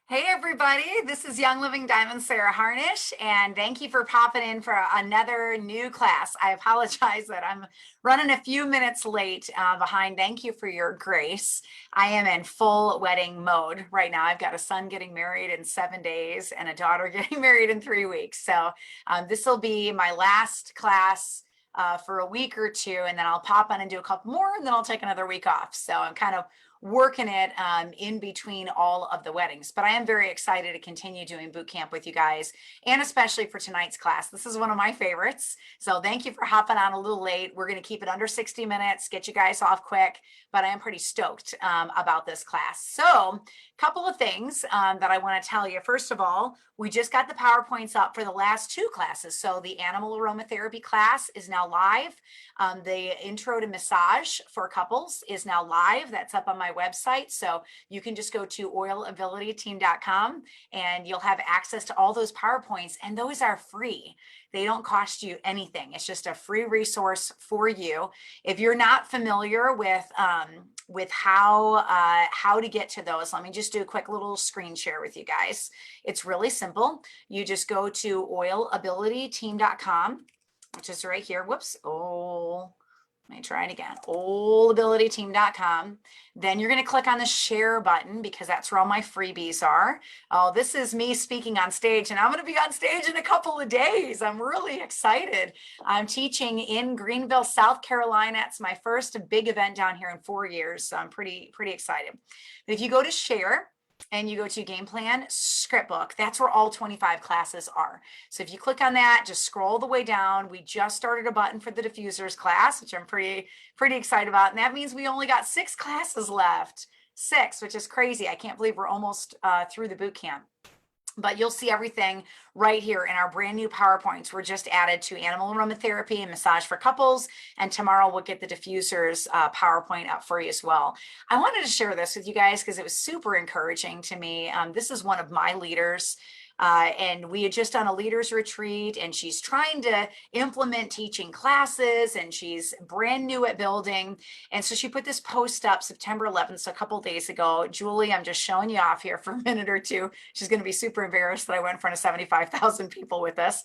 Hey everybody, this is Young Living Diamond Sarah Harnish, and thank you for popping in for another new class. I apologize that I'm running a few minutes late behind. Thank you for your grace. I am in full wedding mode right now. I've got a son getting married in 7 days and a daughter getting married in 3 weeks. So this will be my last class for a week or two, and then I'll pop on and do a couple more, and then I'll take another week off. So I'm kind of working it in between all of the weddings. But I am very excited to continue doing boot camp with you guys, and especially for tonight's class. This is one of my favorites. So thank you for hopping on a little late. We're going to keep it under 60 minutes, get you guys off quick, but I am pretty stoked about this class. So a couple of things that I want to tell you. First of all, we just got the PowerPoints up for the last two classes. So the animal aromatherapy class is now live. The intro to massage for couples is now live. That's up on my website. So you can just go to oilabilityteam.com and you'll have access to all those PowerPoints, and those are free. They don't cost you anything. It's just a free resource for you. If you're not familiar with how to get to those, let me just do a quick little screen share with you guys. It's really simple. You just go to oilabilityteam.com, which is right here. Whoops. Oh, let me try it again. oilabilityteam.com. Then you're going to click on the share button because that's where all my freebies are. Oh, this is me speaking on stage, and I'm going to be on stage in a couple of days. I'm really excited. I'm teaching in Greenville, South Carolina. It's my first big event down here in 4 years. So I'm pretty excited. If you go to share, and you go to game plan script book, that's where all 25 classes are. So if you click on that, just scroll the way down. We just started a button for the diffusers class, which I'm pretty excited about. And that means we only got 6 classes left. 6, which is crazy. I can't believe we're almost through the boot camp. But you'll see everything right here in our brand new PowerPoints. We're just added to animal aromatherapy and massage for couples. And tomorrow we'll get the diffusers PowerPoint up for you as well. I wanted to share this with you guys because it was super encouraging to me. This is one of my leaders. And we had just done a leaders retreat, and she's trying to implement teaching classes, and she's brand new at building. And so she put this post up September 11th, so a couple days ago. Julie, I'm just showing you off here for a minute or two. She's going to be super embarrassed that I went in front of 75,000 people with this.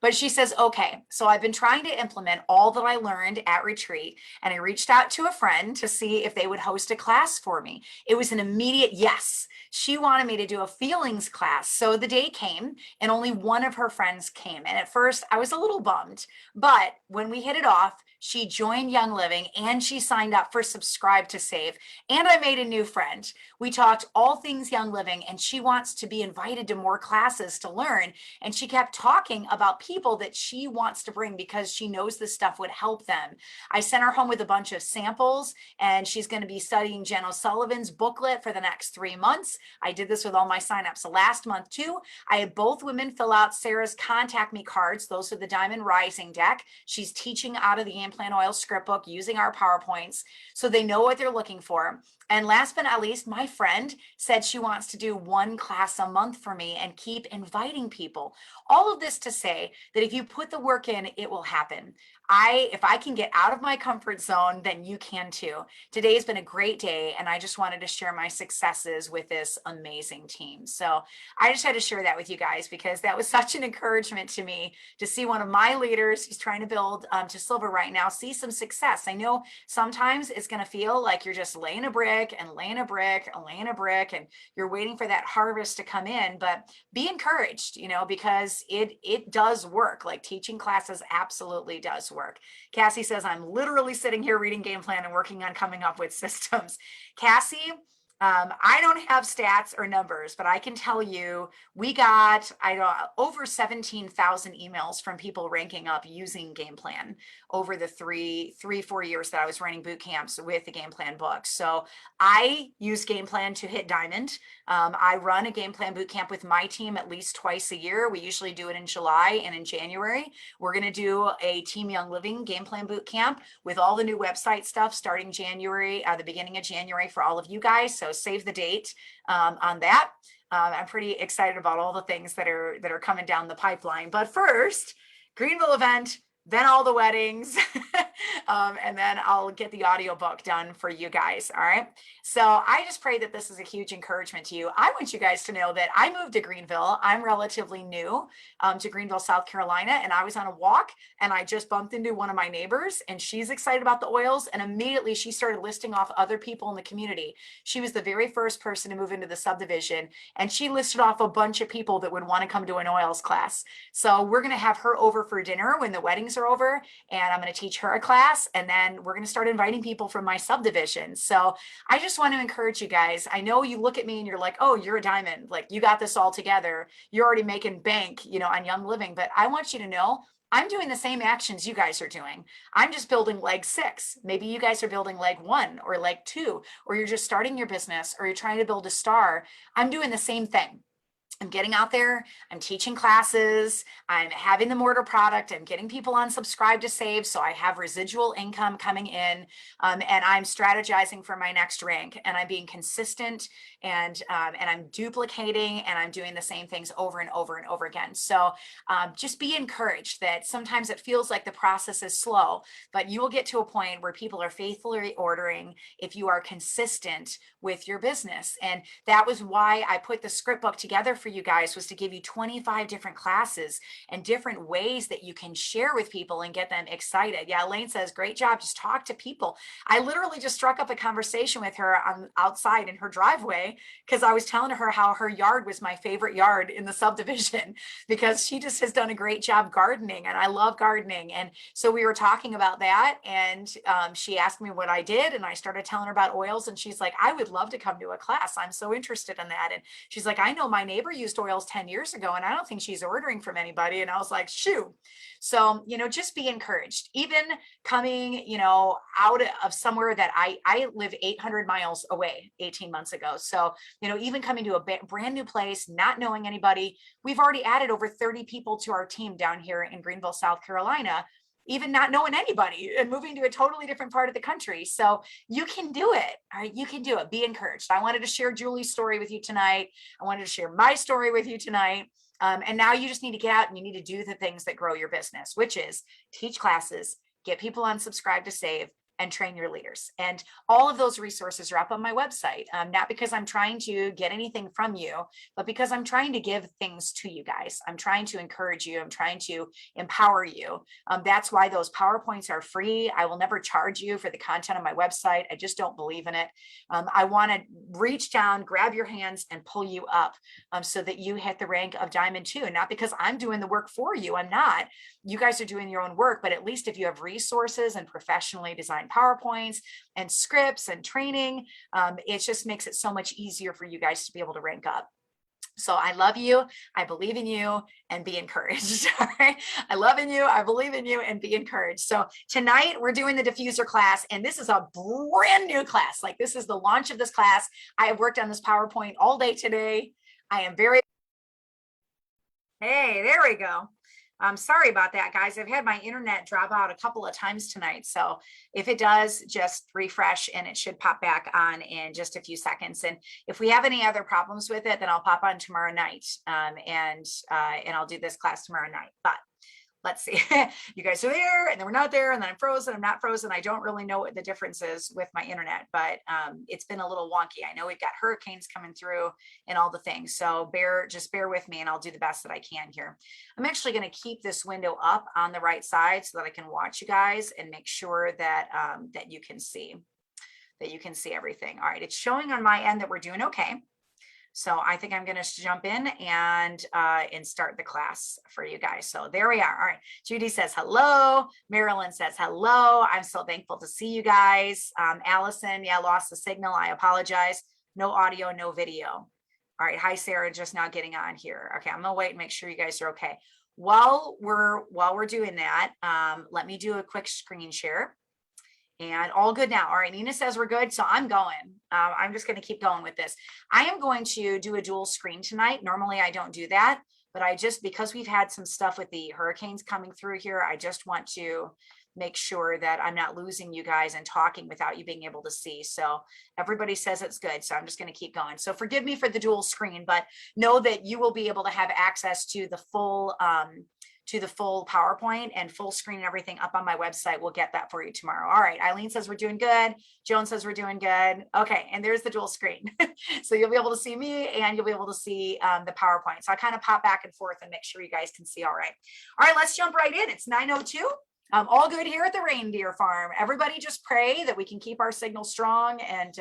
But she says, okay, so I've been trying to implement all that I learned at retreat, and I reached out to a friend to see if they would host a class for me. It was an immediate yes. She wanted me to do a feelings class. So the day came, and only one of her friends came. And at first I was a little bummed, but when we hit it off, she joined Young Living and she signed up for Subscribe to Save. And I made a new friend. We talked all things Young Living, and she wants to be invited to more classes to learn. And she kept talking about people that she wants to bring because she knows this stuff would help them. I sent her home with a bunch of samples, and she's going to be studying Jen O'Sullivan's booklet for the next 3 months. I did this with all my signups last month too. I had both women fill out Sarah's contact me cards. Those are the Diamond Rising deck. She's teaching out of the Game Plan Oil script book using our PowerPoints, so they know what they're looking for. And last but not least, my friend said she wants to do 1 class a month for me and keep inviting people. All of this to say that if you put the work in, it will happen. If I can get out of my comfort zone, then you can too. Today's been a great day, and I just wanted to share my successes with this amazing team. So I just had to share that with you guys because that was such an encouragement to me to see one of my leaders who's trying to build to silver right now see some success. I know sometimes it's going to feel like you're just laying a brick and laying a brick and laying a brick, and you're waiting for that harvest to come in. But be encouraged, because it does work. Like teaching classes absolutely does work. Cassie says, I'm literally sitting here reading game plan and working on coming up with systems. Cassie, I don't have stats or numbers, but I can tell you we got over 17,000 emails from people ranking up using game plan over the 4 years that I was running boot camps with the game plan book. So I use game plan to hit diamond. I run a game plan boot camp with my team at least twice a year. We usually do it in July and in January. We're going to do a Team Young Living game plan boot camp with all the new website stuff starting January, the beginning of January for all of you guys. So save the date on that. I'm pretty excited about all the things that are coming down the pipeline. But first, Greenville event, then all the weddings, and then I'll get the audiobook done for you guys. All right. So I just pray that this is a huge encouragement to you. I want you guys to know that I moved to Greenville. I'm relatively new to Greenville, South Carolina, and I was on a walk and I just bumped into one of my neighbors and she's excited about the oils. And immediately she started listing off other people in the community. She was the very first person to move into the subdivision and she listed off a bunch of people that would want to come to an oils class. So we're going to have her over for dinner when the weddings are over, and I'm going to teach her a class, and then we're going to start inviting people from my subdivision. So I just want to encourage you guys. I know you look at me and you're like, oh, you're a diamond. Like you got this all together. You're already making bank, on Young Living. But I want you to know I'm doing the same actions you guys are doing. I'm just building leg 6. Maybe you guys are building leg 1 or leg 2, or you're just starting your business or you're trying to build a star. I'm doing the same thing. I'm getting out there, I'm teaching classes, I'm having the mortar product, I'm getting people on subscribe to save, so I have residual income coming in, and I'm strategizing for my next rank, and I'm being consistent, and I'm duplicating, and I'm doing the same things over and over and over again. So just be encouraged that sometimes it feels like the process is slow, but you will get to a point where people are faithfully ordering if you are consistent with your business. And that was why I put the script book together for you guys, was to give you 25 different classes and different ways that you can share with people and get them excited. Yeah, Elaine says, great job. Just talk to people. I literally just struck up a conversation with her outside in her driveway because I was telling her how her yard was my favorite yard in the subdivision because she just has done a great job gardening and I love gardening. And so we were talking about that, and she asked me what I did, and I started telling her about oils, and she's like, I would love to come to a class. I'm so interested in that. And she's like, I know my neighbor used oils 10 years ago and I don't think she's ordering from anybody. And I was like, shoo. So, just be encouraged. Even coming, out of somewhere that I live 800 miles away 18 months ago. So, even coming to a brand new place, not knowing anybody, we've already added over 30 people to our team down here in Greenville, South Carolina, even not knowing anybody and moving to a totally different part of the country. So you can do it. All right. You can do it. Be encouraged. I wanted to share Julie's story with you tonight. I wanted to share my story with you tonight. And now you just need to get out and you need to do the things that grow your business, which is teach classes, get people on subscribe to save, and train your leaders. And all of those resources are up on my website, not because I'm trying to get anything from you, but because I'm trying to give things to you guys. I'm trying to encourage you. I'm trying to empower you. That's why those PowerPoints are free. I will never charge you for the content on my website. I just don't believe in it. I want to reach down, grab your hands, and pull you up so that you hit the rank of Diamond 2. Not because I'm doing the work for you. I'm not. You guys are doing your own work, but at least if you have resources and professionally designed PowerPoints and scripts and training, it just makes it so much easier for you guys to be able to rank up. So I love you, I believe in you, and be encouraged. All right. I love in you, I believe in you, and be encouraged. So tonight we're doing the diffuser class, and this is a brand new class. Like, this is the launch of this class. I have worked on this PowerPoint all day today. I am very, hey, there we go. I'm sorry about that, guys. I've had my internet drop out a couple of times tonight. So if it does, just refresh and it should pop back on in just a few seconds. And if we have any other problems with it, then I'll pop on tomorrow night, and I'll do this class tomorrow night. But let's see, you guys are there and then we're not there, and then I'm frozen, I'm not frozen. I don't really know what the difference is with my internet, but it's been a little wonky. I know we've got hurricanes coming through and all the things. So just bear with me and I'll do the best that I can here. I'm actually going to keep this window up on the right side so that I can watch you guys and make sure that that you can see everything. All right. It's showing on my end that we're doing okay. So I think I'm going to jump in and start the class for you guys. So there we are. All right. Judy says hello. Marilyn says hello. I'm so thankful to see you guys. Allison, yeah, lost the signal. I apologize. No audio, no video. All right. Hi, Sarah. Just now getting on here. Okay. I'm going to wait and make sure you guys are okay. While we're doing that, let me do a quick screen share. And all good now. All right, Nina says we're good, so I'm going. I'm just going to keep going with this. I am going to do a dual screen tonight. Normally, I don't do that, but because we've had some stuff with the hurricanes coming through here, I just want to make sure that I'm not losing you guys and talking without you being able to see. So everybody says it's good, so I'm just going to keep going. So forgive me for the dual screen, but know that you will be able to have access to the full to the full PowerPoint and full screen and everything up on my website. We'll get that for you tomorrow. All right. Eileen says we're doing good. Joan says we're doing good. Okay. And there's the dual screen. So you'll be able to see me and you'll be able to see the PowerPoint. So I kind of pop back and forth and make sure you guys can see all right. All right, let's jump right in. It's 9:02. All good here at the reindeer farm. Everybody just pray that we can keep our signal strong and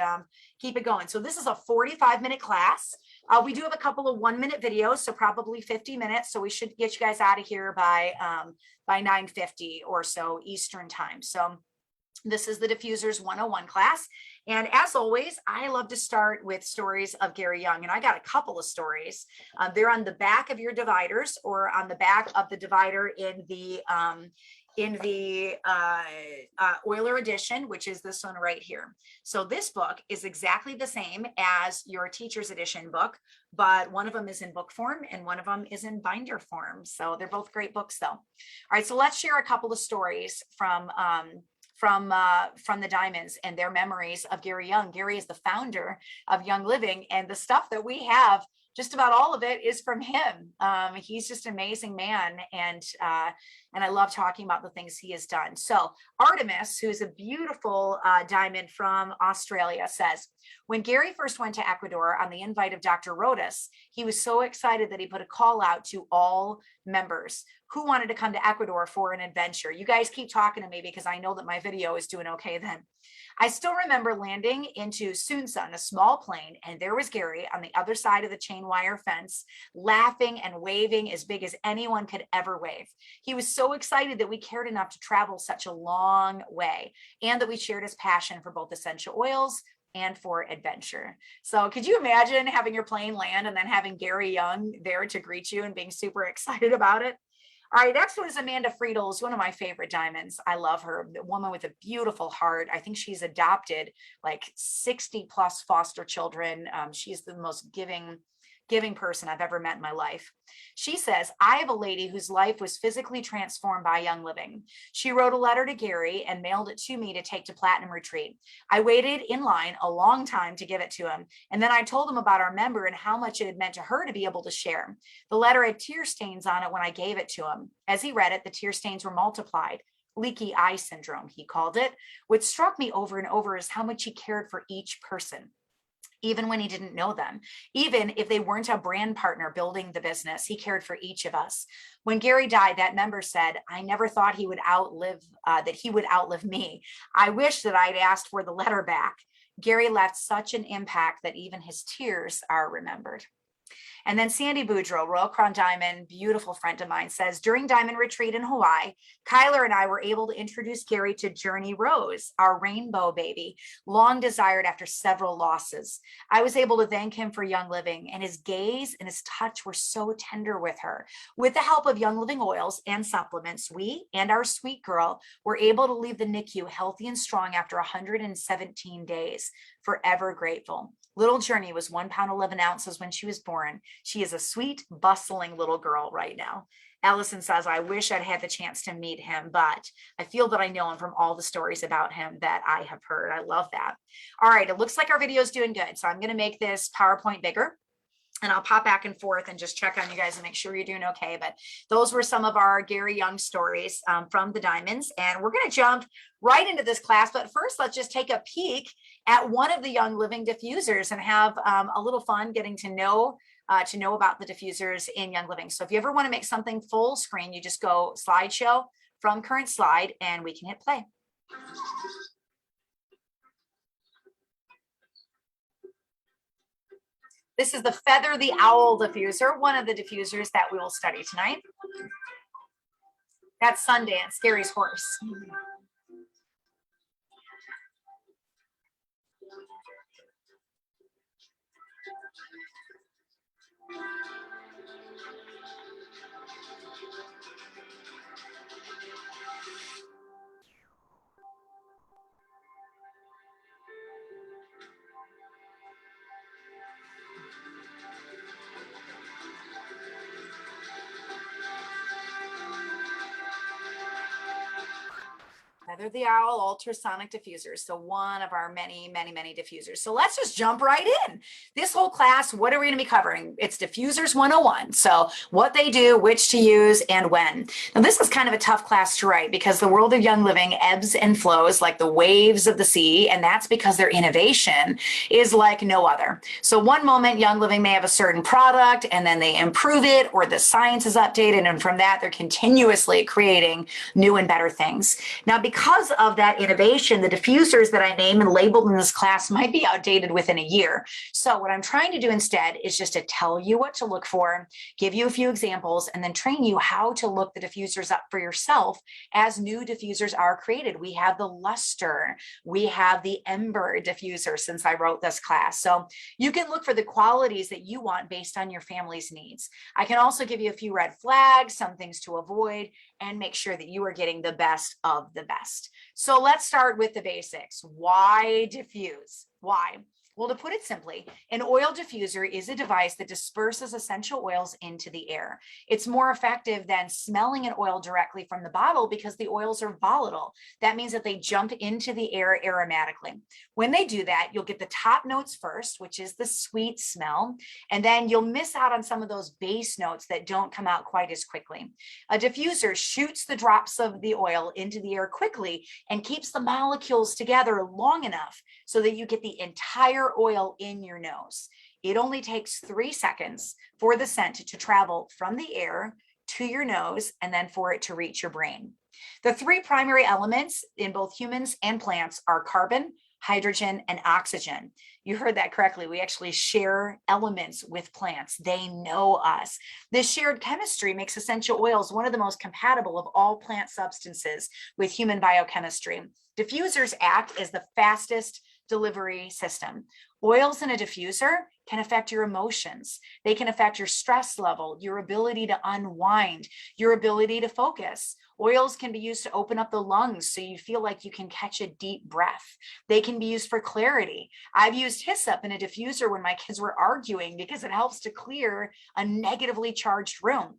keep it going. So this is a 45-minute class. We do have a couple of 1-minute videos, so probably 50 minutes. So we should get you guys out of here by 9:50 or so Eastern time. So this is the Diffusers 101 class. And as always, I love to start with stories of Gary Young. And I got a couple of stories. They're on the back of your dividers or on the back of the divider in the Euler edition, which is this one right here. So this book is exactly the same as your teacher's edition book, but one of them is in book form and one of them is in binder form. So they're both great books though. All right, so let's share a couple of stories from the Diamonds and their memories of Gary Young. Gary is the founder of Young Living, and the stuff that we have, just about all of it is from him. He's just an amazing man, and I love talking about the things he has done. So Artemis, who's a beautiful diamond from Australia, says, when Gary first went to Ecuador on the invite of Dr. Rodas, he was so excited that he put a call out to all members who wanted to come to Ecuador for an adventure. You guys keep talking to me because I know that my video is doing okay then. I still remember landing into Sunsa in a small plane, and there was Gary on the other side of the chain wire fence, laughing and waving as big as anyone could ever wave. He was so excited that we cared enough to travel such a long way, and that we shared his passion for both essential oils and for adventure. So could you imagine having your plane land and then having Gary Young there to greet you and being super excited about it? All right, next one is Amanda Friedel, is one of my favorite diamonds. I love her, the woman with a beautiful heart. I think she's adopted like 60 plus foster children. She's the most giving person I've ever met in my life. She says, I have a lady whose life was physically transformed by Young Living. She wrote a letter to Gary and mailed it to me to take to Platinum Retreat. I waited in line a long time to give it to him. And then I told him about our member and how much it had meant to her to be able to share. The letter had tear stains on it when I gave it to him. As he read it, the tear stains were multiplied. Leaky eye syndrome, he called it. What struck me over and over is how much he cared for each person, even when he didn't know them. Even if they weren't a brand partner building the business, he cared for each of us. When Gary died, that member said, I never thought he would outlive me. I wish that I'd asked for the letter back. Gary left such an impact that even his tears are remembered. And then Sandy Boudreau, Royal Crown Diamond, beautiful friend of mine, says, during Diamond Retreat in Hawaii, Kyler and I were able to introduce Gary to Journey Rose, our rainbow baby, long desired after several losses. I was able to thank him for Young Living, and his gaze and his touch were so tender with her. With the help of Young Living oils and supplements, we and our sweet girl were able to leave the NICU healthy and strong after 117 days. Forever grateful. Little Journey was 1 pound 11 ounces when she was born. She is a sweet, bustling little girl right now. Allison says, I wish I'd had the chance to meet him, but I feel that I know him from all the stories about him that I have heard. I love that. All right, it looks like our video is doing good. So I'm going to make this PowerPoint bigger, and I'll pop back and forth and just check on you guys and make sure you're doing okay. But those were some of our Gary Young stories from the Diamonds. And we're going to jump right into this class. But first, let's just take a peek at one of the Young Living diffusers and have a little fun getting to know about the diffusers in Young Living. So if you ever want to make something full screen, you just go slideshow from current slide and we can hit play. This is the Feather the Owl diffuser, one of the diffusers that we will study tonight. That's Sundance, Gary's horse. Feather the Owl ultrasonic diffusers. So one of our many, many, many diffusers. So let's just jump right in. This whole class, what are we going to be covering? It's Diffusers 101. So what they do, which to use, and when. Now this is kind of a tough class to write because the world of Young Living ebbs and flows like the waves of the sea. And that's because their innovation is like no other. So one moment Young Living may have a certain product and then they improve it, or the science is updated. And from that, they're continuously creating new and better things. Now, because of that innovation, the diffusers that I name and labeled in this class might be outdated within a year. So what I'm trying to do instead is just to tell you what to look for, give you a few examples, and then train you how to look the diffusers up for yourself as new diffusers are created. We have the luster, we have the ember diffuser since I wrote this class. So you can look for the qualities that you want based on your family's needs. I can also give you a few red flags, some things to avoid, and make sure that you are getting the best of the best. So let's start with the basics. Why diffuse? Why? Well, to put it simply, an oil diffuser is a device that disperses essential oils into the air. It's more effective than smelling an oil directly from the bottle because the oils are volatile. That means that they jump into the air aromatically. When they do that, you'll get the top notes first, which is the sweet smell, and then you'll miss out on some of those base notes that don't come out quite as quickly. A diffuser shoots the drops of the oil into the air quickly and keeps the molecules together long enough so that you get the entire oil in your nose. It only takes 3 seconds for the scent to travel from the air to your nose and then for it to reach your brain. The 3 primary elements in both humans and plants are carbon, hydrogen, and oxygen. You heard that correctly. We actually share elements with plants. They know us. This shared chemistry makes essential oils one of the most compatible of all plant substances with human biochemistry. Diffusers act as the fastest delivery system. Oils in a diffuser can affect your emotions. They can affect your stress level, your ability to unwind, your ability to focus. Oils can be used to open up the lungs so you feel like you can catch a deep breath. They can be used for clarity. I've used hyssop in a diffuser when my kids were arguing because it helps to clear a negatively charged room.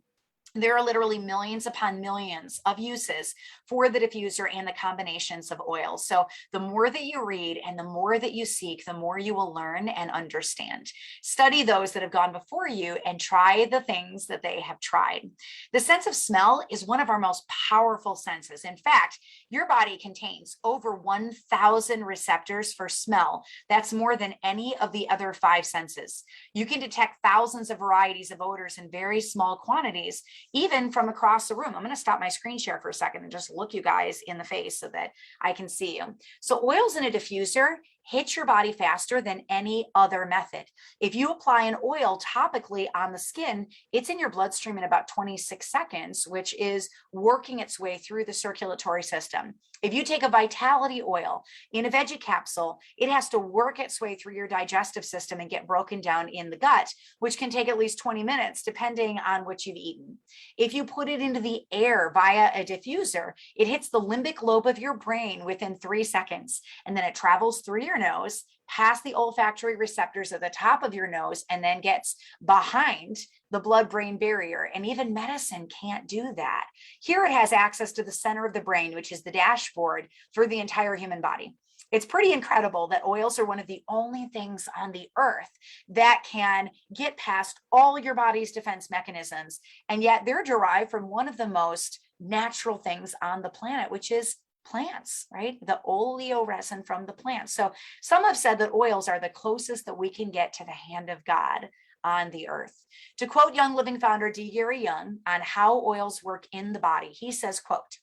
There are literally millions upon millions of uses for the diffuser and the combinations of oils. So the more that you read and the more that you seek, the more you will learn and understand. Study those that have gone before you and try the things that they have tried. The sense of smell is one of our most powerful senses. In fact, your body contains over 1,000 receptors for smell. That's more than any of the other 5 senses. You can detect thousands of varieties of odors in very small quantities, even from across the room. I'm going to stop my screen share for a second and just look you guys in the face so that I can see you. So oils in a diffuser hit your body faster than any other method. If you apply an oil topically on the skin, it's in your bloodstream in about 26 seconds, which is working its way through the circulatory system. If you take a vitality oil in a veggie capsule, it has to work its way through your digestive system and get broken down in the gut, which can take at least 20 minutes, depending on what you've eaten. If you put it into the air via a diffuser, it hits the limbic lobe of your brain within 3 seconds, and then it travels through your nose, past the olfactory receptors at the top of your nose, and then gets behind the blood-brain barrier. And even medicine can't do that. Here it has access to the center of the brain, which is the dashboard for the entire human body. It's pretty incredible that oils are one of the only things on the earth that can get past all your body's defense mechanisms. And yet they're derived from one of the most natural things on the planet, which is plants, right? The oleoresin from the plants. So some have said that oils are the closest that we can get to the hand of God on the earth. To quote Young Living founder D. Gary Young on how oils work in the body, he says, quote,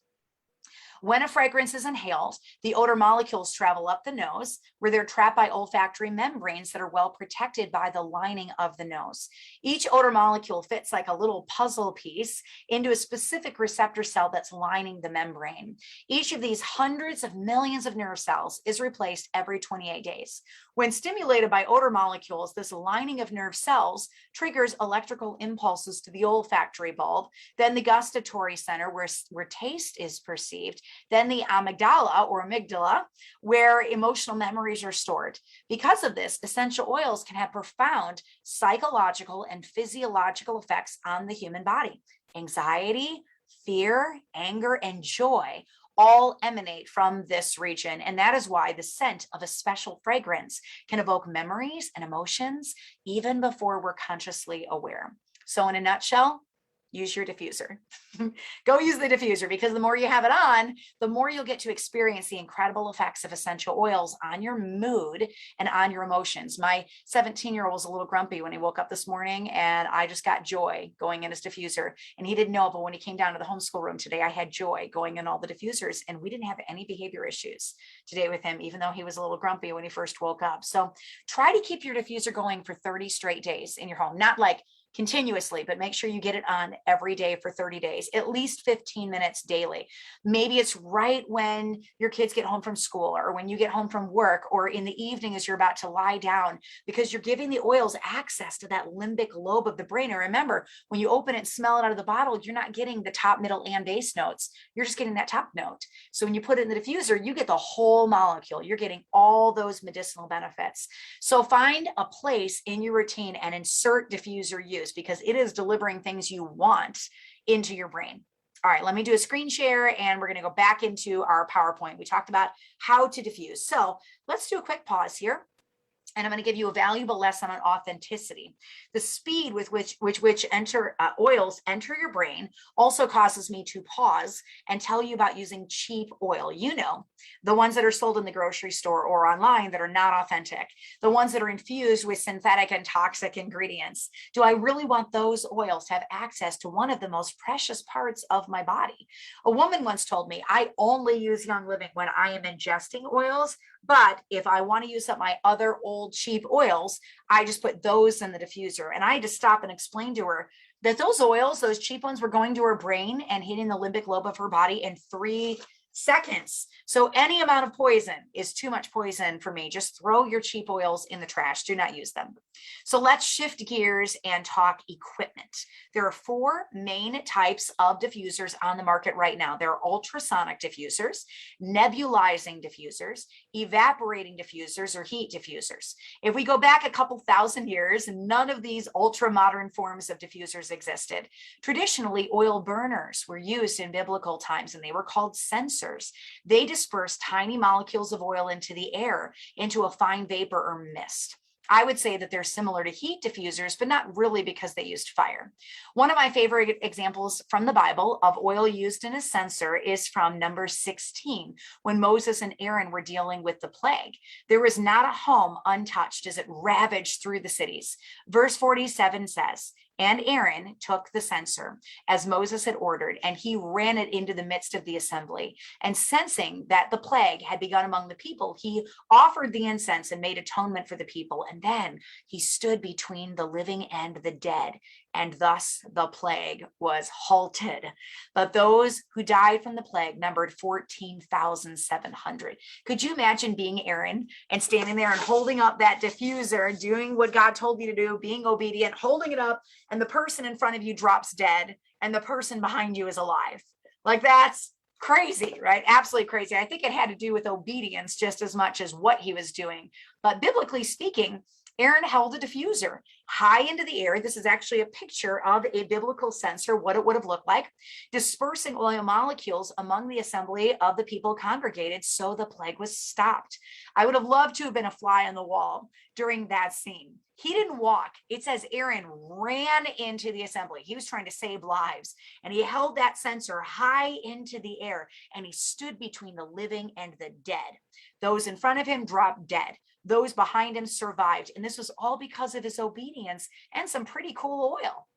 "When a fragrance is inhaled, the odor molecules travel up the nose, where they're trapped by olfactory membranes that are well protected by the lining of the nose. Each odor molecule fits like a little puzzle piece into a specific receptor cell that's lining the membrane. Each of these hundreds of millions of nerve cells is replaced every 28 days. When stimulated by odor molecules, this lining of nerve cells triggers electrical impulses to the olfactory bulb, then the gustatory center where taste is perceived, then the amygdala, where emotional memories are stored. Because of this, essential oils can have profound psychological and physiological effects on the human body. Anxiety, fear, anger, and joy all emanate from this region. And that is why the scent of a special fragrance can evoke memories and emotions even before we're consciously aware. So in a nutshell, use your diffuser. Go use the diffuser, because the more you have it on, the more you'll get to experience the incredible effects of essential oils on your mood and on your emotions. My 17-year-old was a little grumpy when he woke up this morning, and I just got joy going in his diffuser. And he didn't know, but when he came down to the homeschool room today, I had joy going in all the diffusers, and we didn't have any behavior issues today with him, even though he was a little grumpy when he first woke up. So try to keep your diffuser going for 30 straight days in your home, not like continuously, but make sure you get it on every day for 30 days, at least 15 minutes daily. Maybe it's right when your kids get home from school, or when you get home from work, or in the evening as you're about to lie down, because you're giving the oils access to that limbic lobe of the brain. And remember, when you open it and smell it out of the bottle, you're not getting the top, middle, and base notes. You're just getting that top note. So when you put it in the diffuser, you get the whole molecule. You're getting all those medicinal benefits. So find a place in your routine and insert diffuser use, because it is delivering things you want into your brain. All right, let me do a screen share, and we're going to go back into our PowerPoint. We talked about how to diffuse. So let's do a quick pause here. And I'm going to give you a valuable lesson on authenticity. The speed with which oils enter your brain also causes me to pause and tell you about using cheap oil. You know, the ones that are sold in the grocery store or online that are not authentic, the ones that are infused with synthetic and toxic ingredients. Do I really want those oils to have access to one of the most precious parts of my body? A woman once told me, I only use Young Living when I am ingesting oils, but if I want to use up my other old cheap oils, I just put those in the diffuser. And I had to stop and explain to her that those oils, those cheap ones, were going to her brain and hitting the limbic lobe of her body in 3 seconds. So any amount of poison is too much poison for me. Just throw your cheap oils in the trash. Do not use them. So let's shift gears and talk equipment. There are 4 main types of diffusers on the market right now. There are ultrasonic diffusers, nebulizing diffusers, evaporating diffusers, or heat diffusers. If we go back a couple thousand years, none of these ultra-modern forms of diffusers existed. Traditionally, oil burners were used in biblical times, and they were called censers. They disperse tiny molecules of oil into the air, into a fine vapor or mist. I would say that they're similar to heat diffusers, but not really, because they used fire. One of my favorite examples from the Bible of oil used in a censer is from Numbers 16, when Moses and Aaron were dealing with the plague. There was not a home untouched as it ravaged through the cities. Verse 47 says, and Aaron took the censer, as Moses had ordered, and he ran it into the midst of the assembly. And sensing that the plague had begun among the people, he offered the incense and made atonement for the people. And then he stood between the living and the dead, and thus the plague was halted. But those who died from the plague numbered 14,700. Could you imagine being Aaron and standing there and holding up that diffuser, doing what God told you to do, being obedient, holding it up, and the person in front of you drops dead and the person behind you is alive? Like, that's crazy, right? Absolutely crazy. I think it had to do with obedience just as much as what he was doing. But biblically speaking, Aaron held a diffuser high into the air. This is actually a picture of a biblical censer, what it would have looked like, dispersing oil molecules among the assembly of the people congregated, so the plague was stopped. I would have loved to have been a fly on the wall during that scene. He didn't walk. It says Aaron ran into the assembly. He was trying to save lives, and he held that censer high into the air, and he stood between the living and the dead. Those in front of him dropped dead. Those behind him survived. And this was all because of his obedience and some pretty cool oil.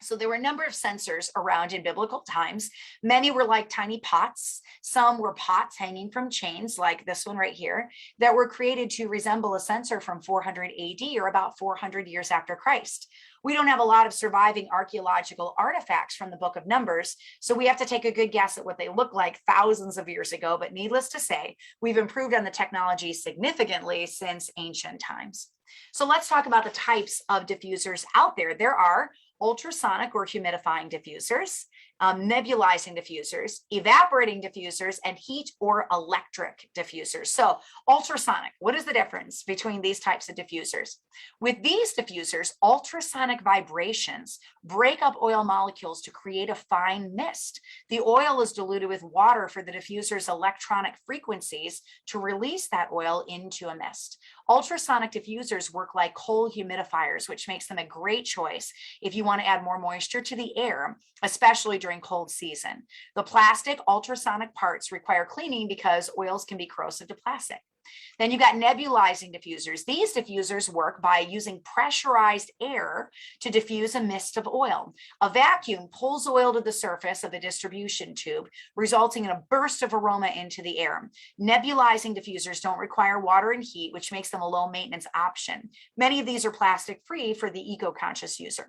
So there were a number of censers around in biblical times. Many were like tiny pots. Some were pots hanging from chains, like this one right here, that were created to resemble a censer from 400 AD, or about 400 years after Christ. We don't have a lot of surviving archaeological artifacts from the book of Numbers, so we have to take a good guess at what they look like thousands of years ago. But needless to say, we've improved on the technology significantly since ancient times. So let's talk about the types of diffusers out there. There are ultrasonic or humidifying diffusers, nebulizing diffusers, evaporating diffusers, and heat or electric diffusers. So ultrasonic, what is the difference between these types of diffusers? With these diffusers, ultrasonic vibrations break up oil molecules to create a fine mist. The oil is diluted with water for the diffuser's electronic frequencies to release that oil into a mist. Ultrasonic diffusers work like coal humidifiers, which makes them a great choice if you want to add more moisture to the air, especially during cold season. The plastic ultrasonic parts require cleaning because oils can be corrosive to plastic. Then you got nebulizing diffusers. These diffusers work by using pressurized air to diffuse a mist of oil. A vacuum pulls oil to the surface of the distribution tube, resulting in a burst of aroma into the air. Nebulizing diffusers don't require water and heat, which makes them a low maintenance option. Many of these are plastic free for the eco-conscious user.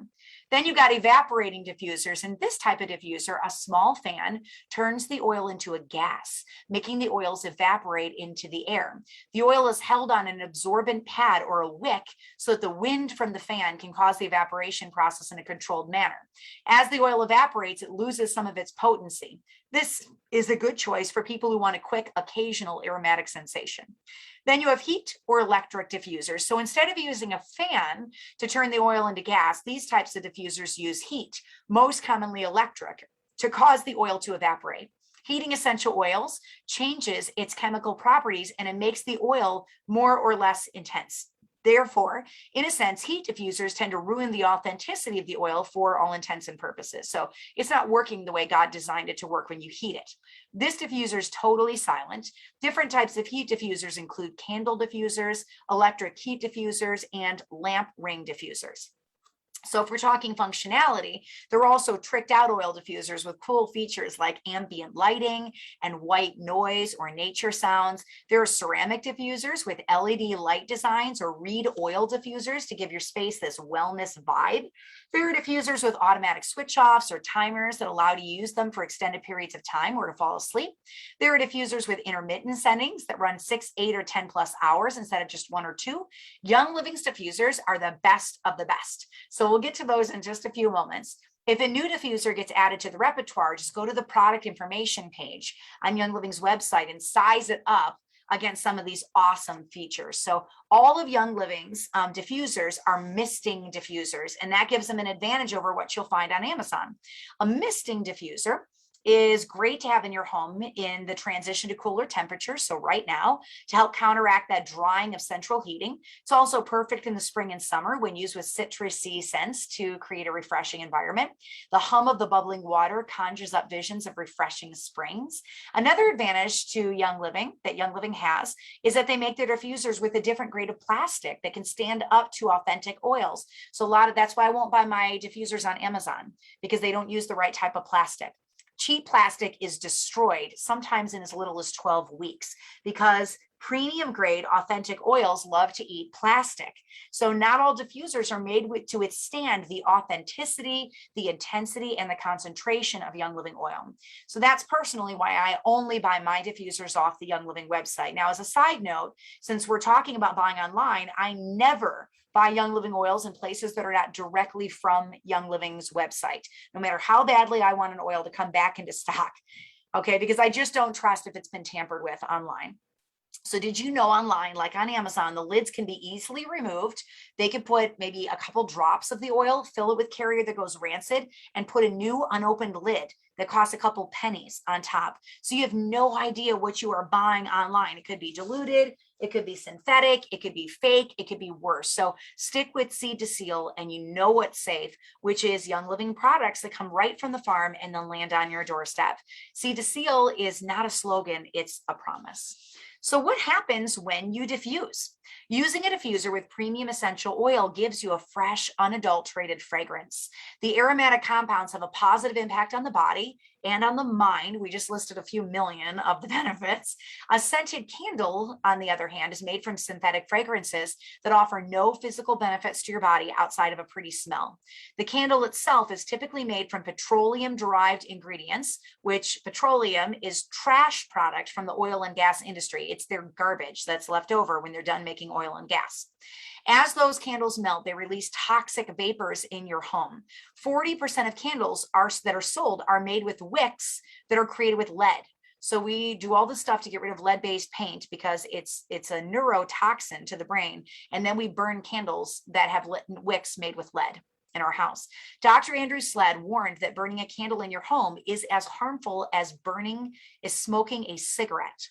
Then you got evaporating diffusers. In this type of diffuser, a small fan turns the oil into a gas, making the oils evaporate into the air. The oil is held on an absorbent pad or a wick so that the wind from the fan can cause the evaporation process in a controlled manner. As the oil evaporates, it loses some of its potency. This is a good choice for people who want a quick, occasional aromatic sensation. Then you have heat or electric diffusers. So instead of using a fan to turn the oil into gas, these types of diffusers use heat, most commonly electric, to cause the oil to evaporate. Heating essential oils changes its chemical properties and it makes the oil more or less intense. Therefore, in a sense, heat diffusers tend to ruin the authenticity of the oil for all intents and purposes. So it's not working the way God designed it to work when you heat it. This diffuser is totally silent. Different types of heat diffusers include candle diffusers, electric heat diffusers, and lamp ring diffusers. So if we're talking functionality, there are also tricked out oil diffusers with cool features like ambient lighting and white noise or nature sounds. There are ceramic diffusers with LED light designs or reed oil diffusers to give your space this wellness vibe. There are diffusers with automatic switch offs or timers that allow you to use them for extended periods of time or to fall asleep. There are diffusers with intermittent settings that run 6, 8, or 10 plus hours instead of just 1 or 2. Young Living's diffusers are the best of the best. So we'll get to those in just a few moments. If a new diffuser gets added to the repertoire, just go to the product information page on Young Living's website and size it up against some of these awesome features. So all of Young Living's diffusers are misting diffusers, and that gives them an advantage over what you'll find on Amazon. A misting diffuser is great to have in your home in the transition to cooler temperatures. So right now, to help counteract that drying of central heating. It's also perfect in the spring and summer when used with citrusy scents to create a refreshing environment. The hum of the bubbling water conjures up visions of refreshing springs. Another advantage to Young Living that Young Living has is that they make their diffusers with a different grade of plastic that can stand up to authentic oils. So that's why I won't buy my diffusers on Amazon, because they don't use the right type of plastic. Cheap plastic is destroyed sometimes in as little as 12 weeks because premium grade authentic oils love to eat plastic. So not all diffusers are made to withstand the authenticity, the intensity, and the concentration of Young Living oil. So that's personally why I only buy my diffusers off the Young Living website. Now, as a side note, since we're talking about buying online, I never buy Young Living oils in places that are not directly from Young Living's website, no matter how badly I want an oil to come back into stock. Okay, because I just don't trust if it's been tampered with online. So did you know online, like on Amazon, the lids can be easily removed. They could put maybe a couple drops of the oil, fill it with carrier that goes rancid, and put a new unopened lid that costs a couple pennies on top. So you have no idea what you are buying online. It could be diluted, it could be synthetic, it could be fake, it could be worse. So stick with Seed to Seal and you know what's safe, which is Young Living products that come right from the farm and then land on your doorstep. Seed to Seal is not a slogan, it's a promise. So what happens when you diffuse? Using a diffuser with premium essential oil gives you a fresh, unadulterated fragrance. The aromatic compounds have a positive impact on the body and on the mind. We just listed a few million of the benefits. A scented candle, on the other hand, is made from synthetic fragrances that offer no physical benefits to your body outside of a pretty smell. The candle itself is typically made from petroleum-derived ingredients, which petroleum is trash product from the oil and gas industry. It's their garbage that's left over when they're done making making oil and gas. As those candles melt, they release toxic vapors in your home. 40% of candles that are sold are made with wicks that are created with lead. So we do all the stuff to get rid of lead-based paint because it's a neurotoxin to the brain. And then we burn candles that have wicks made with lead in our house. Dr. Andrew Sled warned that burning a candle in your home is as harmful as smoking a cigarette.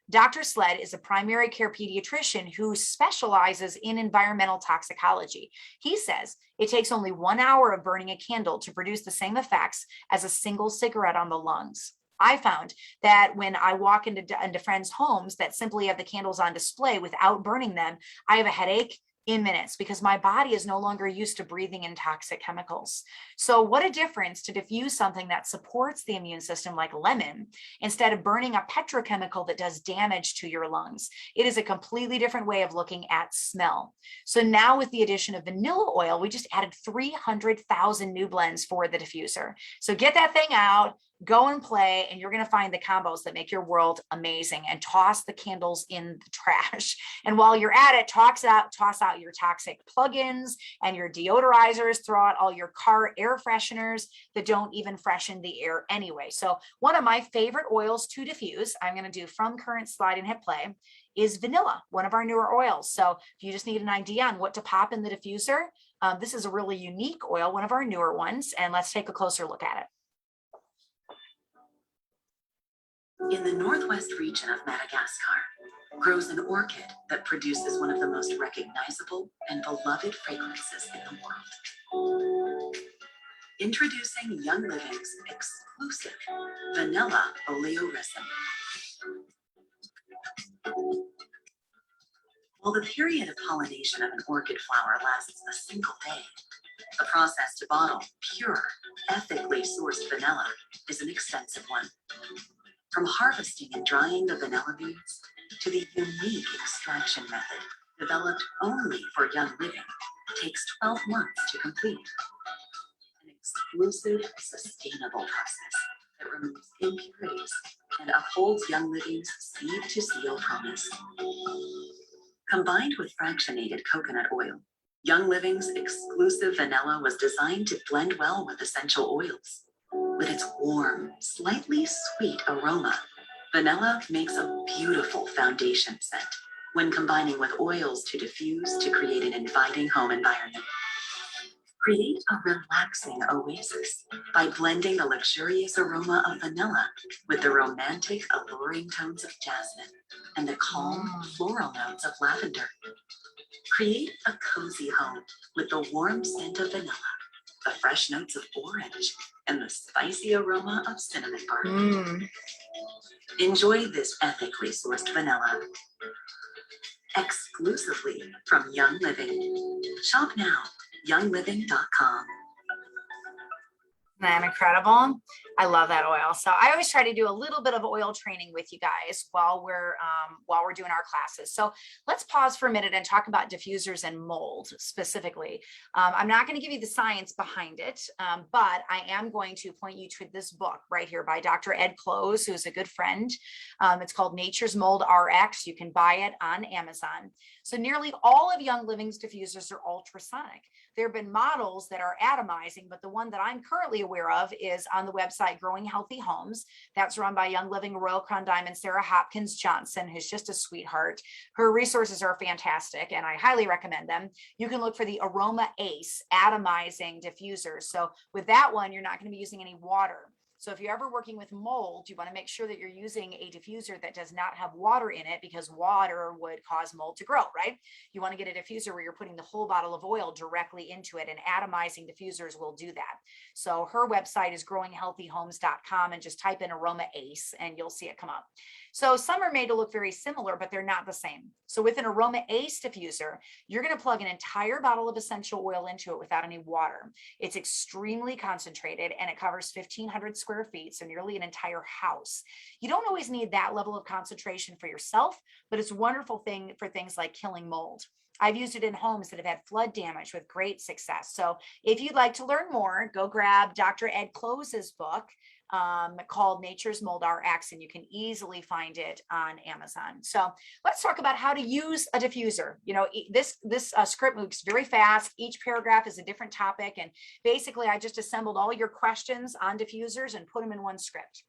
Dr. Sled is a primary care pediatrician who specializes in environmental toxicology. He says it takes only 1 hour of burning a candle to produce the same effects as a single cigarette on the lungs. I found that when I walk into friends' homes that simply have the candles on display without burning them, I have a headache in minutes because my body is no longer used to breathing in toxic chemicals. So what a difference to diffuse something that supports the immune system like lemon instead of burning a petrochemical that does damage to your lungs. It is a completely different way of looking at smell. So now with the addition of vanilla oil, we just added 300,000 new blends for the diffuser. So get that thing out, go and play, and you're going to find the combos that make your world amazing, and toss the candles in the trash. And while you're at it, toss out your toxic plugins and your deodorizers, throw out all your car air fresheners that don't even freshen the air anyway. So one of my favorite oils to diffuse, I'm going to do from current slide and hit play, is vanilla, one of our newer oils. So if you just need an idea on what to pop in the diffuser, this is a really unique oil, one of our newer ones, and let's take a closer look at it. In the northwest region of Madagascar grows an orchid that produces one of the most recognizable and beloved fragrances in the world. Introducing Young Living's exclusive vanilla oleoresin. While the period of pollination of an orchid flower lasts a single day, the process to bottle pure, ethically sourced vanilla is an extensive one. From harvesting and drying the vanilla beans to the unique extraction method developed only for Young Living takes 12 months to complete. An exclusive, sustainable process that removes impurities and upholds Young Living's seed-to-seal promise. Combined with fractionated coconut oil, Young Living's exclusive vanilla was designed to blend well with essential oils. With its warm, slightly sweet aroma, vanilla makes a beautiful foundation scent when combining with oils to diffuse to create an inviting home environment. Create a relaxing oasis by blending the luxurious aroma of vanilla with the romantic, alluring tones of jasmine and the calm, floral notes of lavender. Create a cozy home with the warm scent of vanilla, the fresh notes of orange, and the spicy aroma of cinnamon bark. Enjoy this ethically sourced vanilla exclusively from Young Living. Shop now, youngliving.com. Isn't that incredible? I love that oil. So I always try to do a little bit of oil training with you guys while we're doing our classes. So let's pause for a minute and talk about diffusers and mold specifically. I'm not going to give you the science behind it, but I am going to point you to this book right here by Dr. Ed Close, who is a good friend. It's called Nature's Mold RX. You can buy it on Amazon. So nearly all of Young Living's diffusers are ultrasonic. There have been models that are atomizing, but the one that I'm currently aware of is on the website Growing Healthy Homes. That's run by Young Living Royal Crown Diamond Sarah Hopkins Johnson, who's just a sweetheart. Her resources are fantastic, and I highly recommend them. You can look for the Aroma Ace atomizing diffuser. So with that one, you're not going to be using any water. So if you're ever working with mold, you want to make sure that you're using a diffuser that does not have water in it, because water would cause mold to grow, right? You want to get a diffuser where you're putting the whole bottle of oil directly into it, and atomizing diffusers will do that. So her website is growinghealthyhomes.com, and just type in Aroma Ace and you'll see it come up. So some are made to look very similar, but they're not the same. So with an Aroma Ace diffuser, you're going to plug an entire bottle of essential oil into it without any water. It's extremely concentrated and it covers 1,500 square feet, so nearly an entire house. You don't always need that level of concentration for yourself, but it's a wonderful thing for things like killing mold. I've used it in homes that have had flood damage with great success. So if you'd like to learn more, go grab Dr. Ed Close's book, called Nature's Mold RX, and you can easily find it on Amazon. So let's talk about how to use a diffuser. You know, this script moves very fast. Each paragraph is a different topic, and basically I just assembled all your questions on diffusers and put them in one script.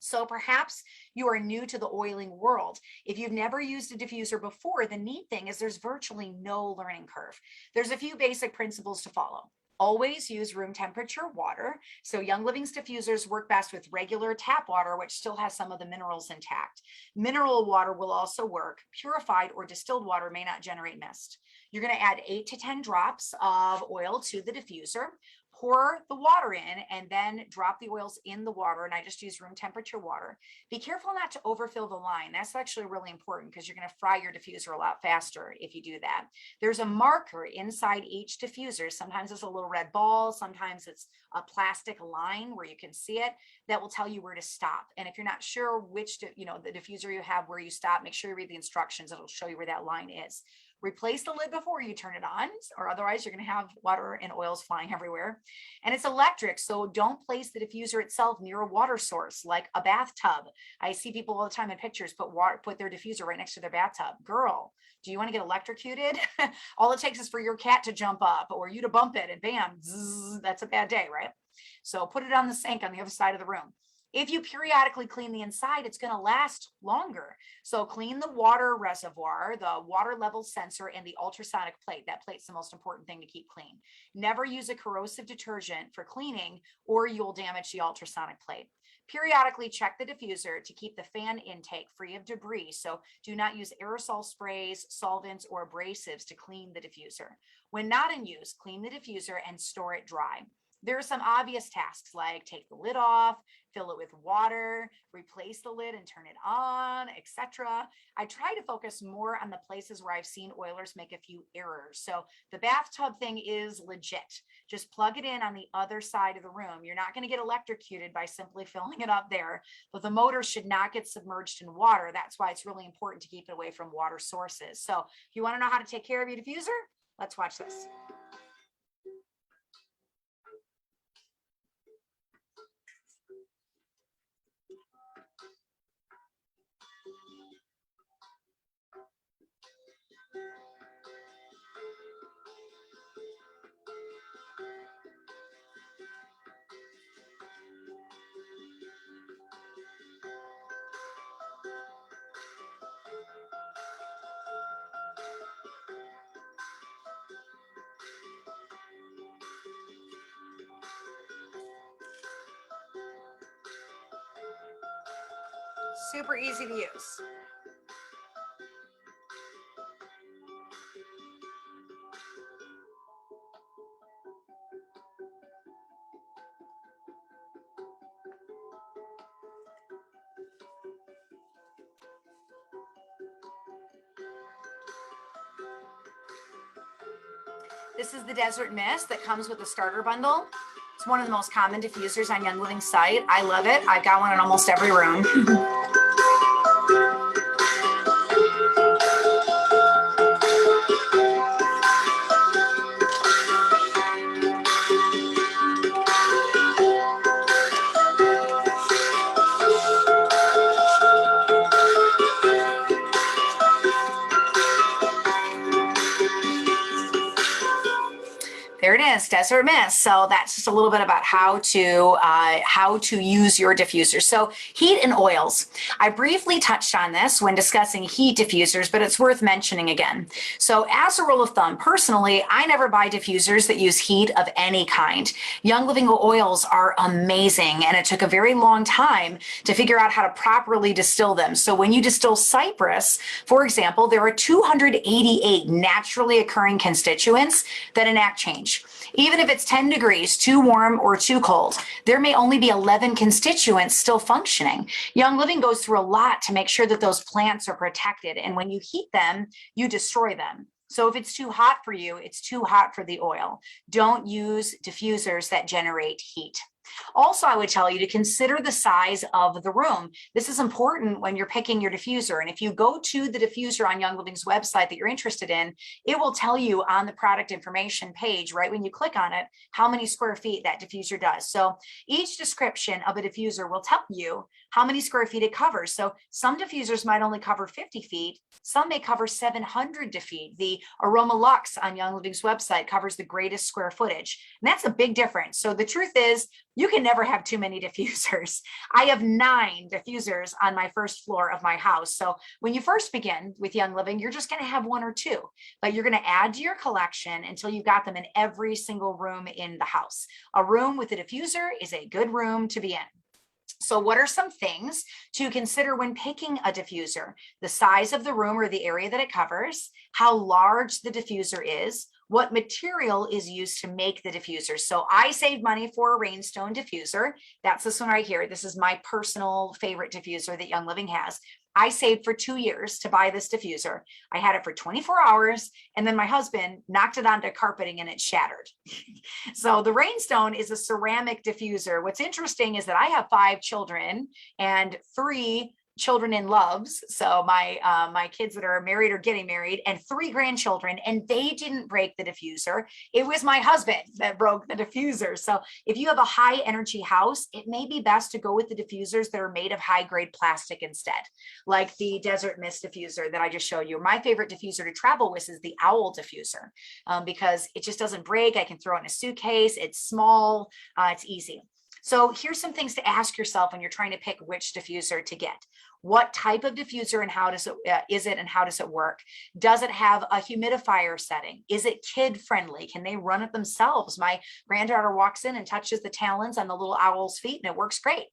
So perhaps you are new to the oiling world. If you've never used a diffuser before, the neat thing is there's virtually no learning curve. There's a few basic principles to follow. Always use room temperature water. So Young Living's diffusers work best with regular tap water, which still has some of the minerals intact. Mineral water will also work. Purified or distilled water may not generate mist. You're going to add 8 to 10 drops of oil to the diffuser. Pour the water in and then drop the oils in the water. And I just use room temperature water. Be careful not to overfill the line. That's actually really important because you're going to fry your diffuser a lot faster if you do that. There's a marker inside each diffuser. Sometimes it's a little red ball. Sometimes it's a plastic line where you can see it that will tell you where to stop. And if you're not sure which, the diffuser you have, where you stop, make sure you read the instructions. It'll show you where that line is. Replace the lid before you turn it on, or otherwise you're going to have water and oils flying everywhere. And it's electric, so don't place the diffuser itself near a water source like a bathtub. I see people all the time in pictures put their diffuser right next to their bathtub. Girl, do you want to get electrocuted? All it takes is for your cat to jump up or you to bump it and bam, zzz, that's a bad day, right? So put it on the sink on the other side of the room. If you periodically clean the inside, it's going to last longer. So clean the water reservoir, the water level sensor, and the ultrasonic plate. That plate's the most important thing to keep clean. Never use a corrosive detergent for cleaning or you'll damage the ultrasonic plate. Periodically check the diffuser to keep the fan intake free of debris. So do not use aerosol sprays, solvents, or abrasives to clean the diffuser. When not in use, clean the diffuser and store it dry. There are some obvious tasks like take the lid off, fill it with water, replace the lid and turn it on, etc. I try to focus more on the places where I've seen oilers make a few errors. So the bathtub thing is legit. Just plug it in on the other side of the room. You're not going to get electrocuted by simply filling it up there, but the motor should not get submerged in water. That's why it's really important to keep it away from water sources. So if you want to know how to take care of your diffuser, let's watch this. Super easy to use. This is the Desert Mist that comes with the starter bundle. It's one of the most common diffusers on Young Living's site. I love it. I've got one in almost every room. There it is, Desert Mist. So that's just a little bit about how to use your diffuser. So heat and oils. I briefly touched on this when discussing heat diffusers, but it's worth mentioning again. So as a rule of thumb, personally, I never buy diffusers that use heat of any kind. Young Living oils are amazing, and it took a very long time to figure out how to properly distill them. So when you distill cypress, for example, there are 288 naturally occurring constituents that enact change. Even if it's 10 degrees, too warm or too cold, there may only be 11 constituents still functioning. Young Living goes through a lot to make sure that those plants are protected. And when you heat them, you destroy them. So if it's too hot for you, it's too hot for the oil. Don't use diffusers that generate heat. Also, I would tell you to consider the size of the room. This is important when you're picking your diffuser. And if you go to the diffuser on Young Living's website that you're interested in, it will tell you on the product information page, right when you click on it, how many square feet that diffuser does. So each description of a diffuser will tell you how many square feet it covers. So some diffusers might only cover 50 feet. Some may cover 700 feet. The Aroma Luxe on Young Living's website covers the greatest square footage. And that's a big difference. So the truth is, you can never have too many diffusers. I have 9 diffusers on my first floor of my house. So when you first begin with Young Living, you're just going to have 1 or 2, but you're going to add to your collection until you've got them in every single room in the house. A room with a diffuser is a good room to be in. So what are some things to consider when picking a diffuser? The size of the room or the area that it covers, how large the diffuser is, what material is used to make the diffuser. So I saved money for a Rainstone diffuser. That's this one right here. This is my personal favorite diffuser that Young Living has. I saved for 2 years to buy this diffuser. I had it for 24 hours, and then my husband knocked it onto carpeting and it shattered. So the Rainstone is a ceramic diffuser. What's interesting is that I have 5 children and 3 children in loves. So my kids that are married or getting married, and 3 grandchildren, and they didn't break the diffuser. It was my husband that broke the diffuser. So if you have a high energy house, it may be best to go with the diffusers that are made of high grade plastic instead, like the Desert Mist diffuser that I just showed you. My favorite diffuser to travel with is the Owl diffuser, because it just doesn't break. I can throw it in a suitcase. It's small. It's easy. So here's some things to ask yourself when you're trying to pick which diffuser to get. What type of diffuser and how does it is it and how does it work? Does it have a humidifier setting? Is it kid friendly? Can they run it themselves? My granddaughter walks in and touches the talons on the little owl's feet and it works great.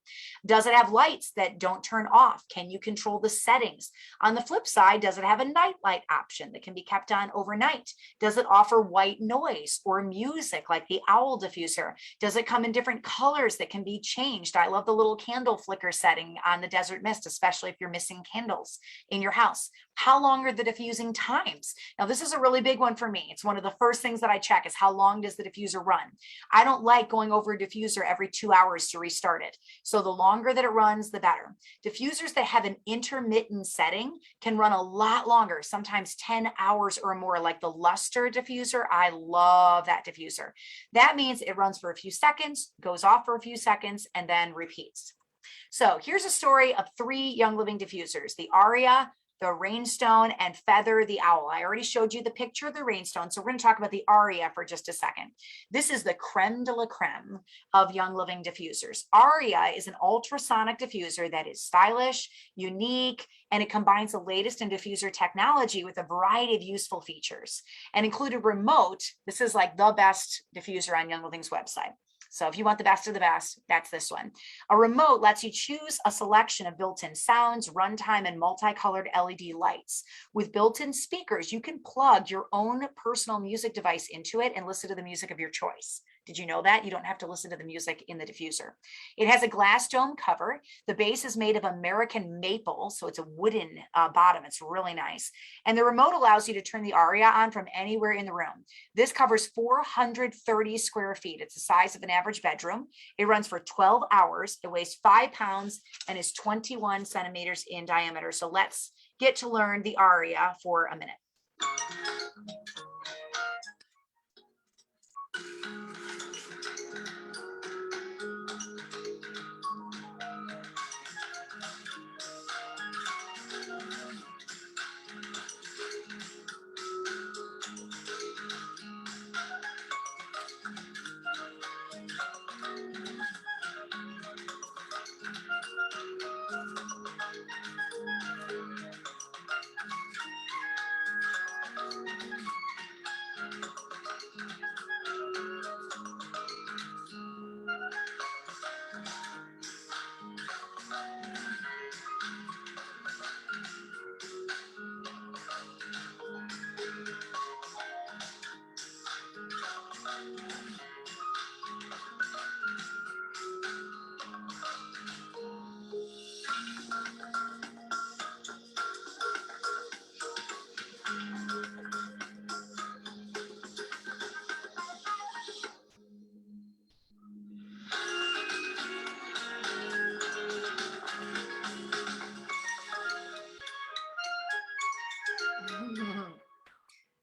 Does it have lights that don't turn off? Can you control the settings? On the flip side, does it have a night light option that can be kept on overnight? Does it offer white noise or music like the Owl diffuser? Does it come in different colors that can be changed? I love the little candle flicker setting on the Desert Mist, especially if you're missing candles in your house. How long are the diffusing times? Now, this is a really big one for me. It's one of the first things that I check is how long does the diffuser run? I don't like going over a diffuser every 2 hours to restart it. So the longer that it runs, the better. Diffusers that have an intermittent setting can run a lot longer, sometimes 10 hours or more, like the Luster diffuser. I love that diffuser. That means it runs for a few seconds, goes off for a few seconds, and then repeats. So here's a story of 3 Young Living diffusers, the Aria, the Rainstone, and Feather the Owl. I already showed you the picture of the Rainstone, so we're going to talk about the Aria for just a second. This is the creme de la creme of Young Living diffusers. Aria is an ultrasonic diffuser that is stylish, unique, and it combines the latest in diffuser technology with a variety of useful features. And included remote, this is like the best diffuser on Young Living's website. So if you want the best of the best, that's this one. A remote lets you choose a selection of built-in sounds, runtime, and multicolored LED lights. With built-in speakers, you can plug your own personal music device into it and listen to the music of your choice. Did you know that? You don't have to listen to the music in the diffuser. It has a glass dome cover. The base is made of American maple, so it's a wooden bottom. It's really nice. And the remote allows you to turn the Aria on from anywhere in the room. This covers 430 square feet. It's the size of an average bedroom. It runs for 12 hours. It weighs 5 pounds and is 21 centimeters in diameter. So let's get to learn the Aria for a minute.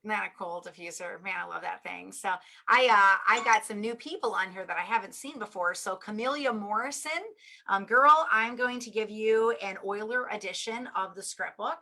Not a cool diffuser. Man, I love that thing. So I got some new people on here that I haven't seen before. So Camellia Morrison, girl, I'm going to give you an Euler edition of the script book.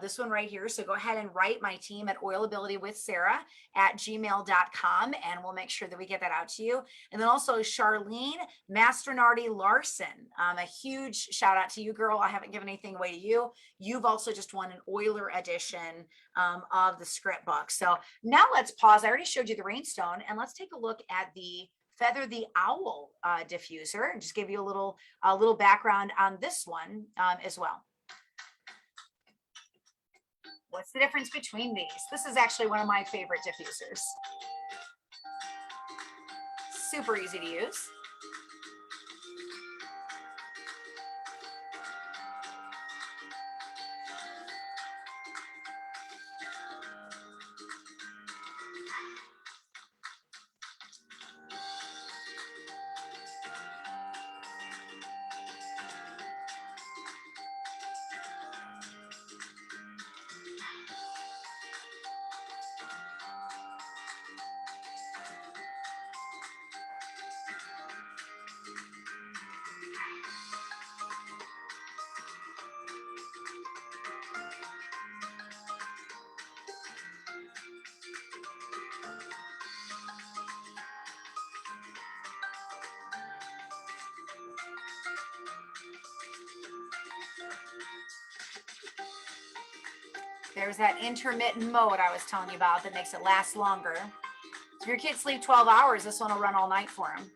This one right here. So go ahead and write my team at oilabilitywithsarah@gmail.com, and we'll make sure that we get that out to you. And then also Charlene Mastronardi Larson, a huge shout out to you, girl. I haven't given anything away to you. You've also just won an Euler edition of the script book. So now let's pause. I already showed you the rainstone, and let's take a look at the Feather the Owl diffuser and just give you a little background on this one as well. What's the difference between these? This is actually one of my favorite diffusers. Super easy to use. There's that intermittent mode I was telling you about that makes it last longer. So if your kids sleep 12 hours, this one will run all night for them.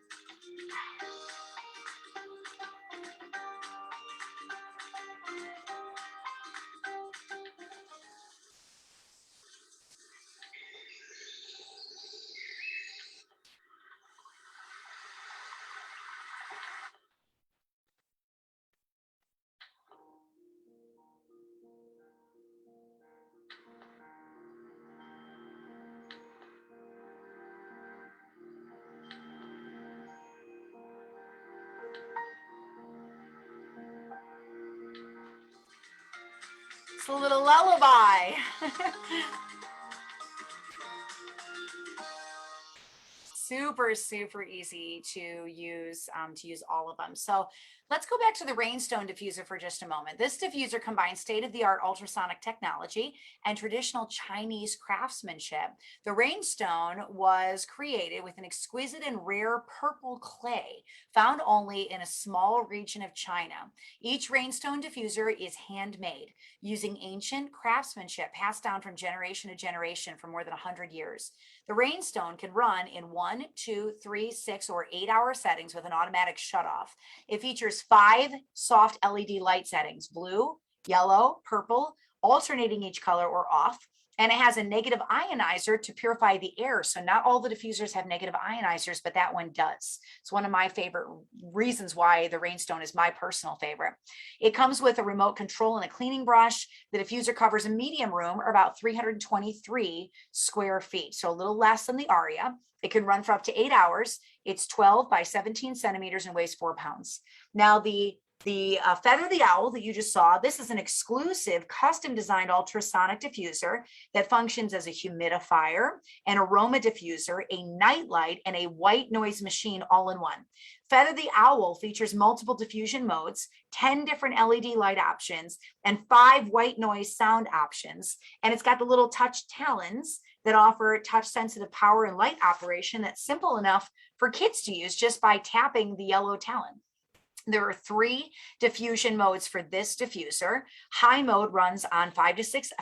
It's a little lullaby. Super easy to use all of them. So let's go back to the Rainstone diffuser for just a moment. This diffuser combines state-of-the-art ultrasonic technology and traditional Chinese craftsmanship. The Rainstone was created with an exquisite and rare purple clay found only in a small region of China. Each Rainstone diffuser is handmade using ancient craftsmanship passed down from generation to generation for more than 100 years. The Rainstone can run in 1, 2, 3, 6, or 8-hour settings with an automatic shutoff. It features 5 soft LED light settings: blue, yellow, purple, alternating each color or off. And it has a negative ionizer to purify the air. So not all the diffusers have negative ionizers, but that one does. It's one of my favorite reasons why the Rainstone is my personal favorite. It comes with a remote control and a cleaning brush. The diffuser covers a medium room, or about 323 square feet, so a little less than the Aria. It can run for up to 8 hours. It's 12 by 17 centimeters and weighs 4 pounds. Now, the Feather the Owl that you just saw, this is an exclusive custom designed ultrasonic diffuser that functions as a humidifier, an aroma diffuser, a night light, and a white noise machine all in one. Feather the Owl features multiple diffusion modes, 10 different LED light options, and 5 white noise sound options. And it's got the little touch talons that offer touch sensitive power and light operation that's simple enough for kids to use just by tapping the yellow talon. There are 3 diffusion modes for this diffuser. High mode runs on 5 to 6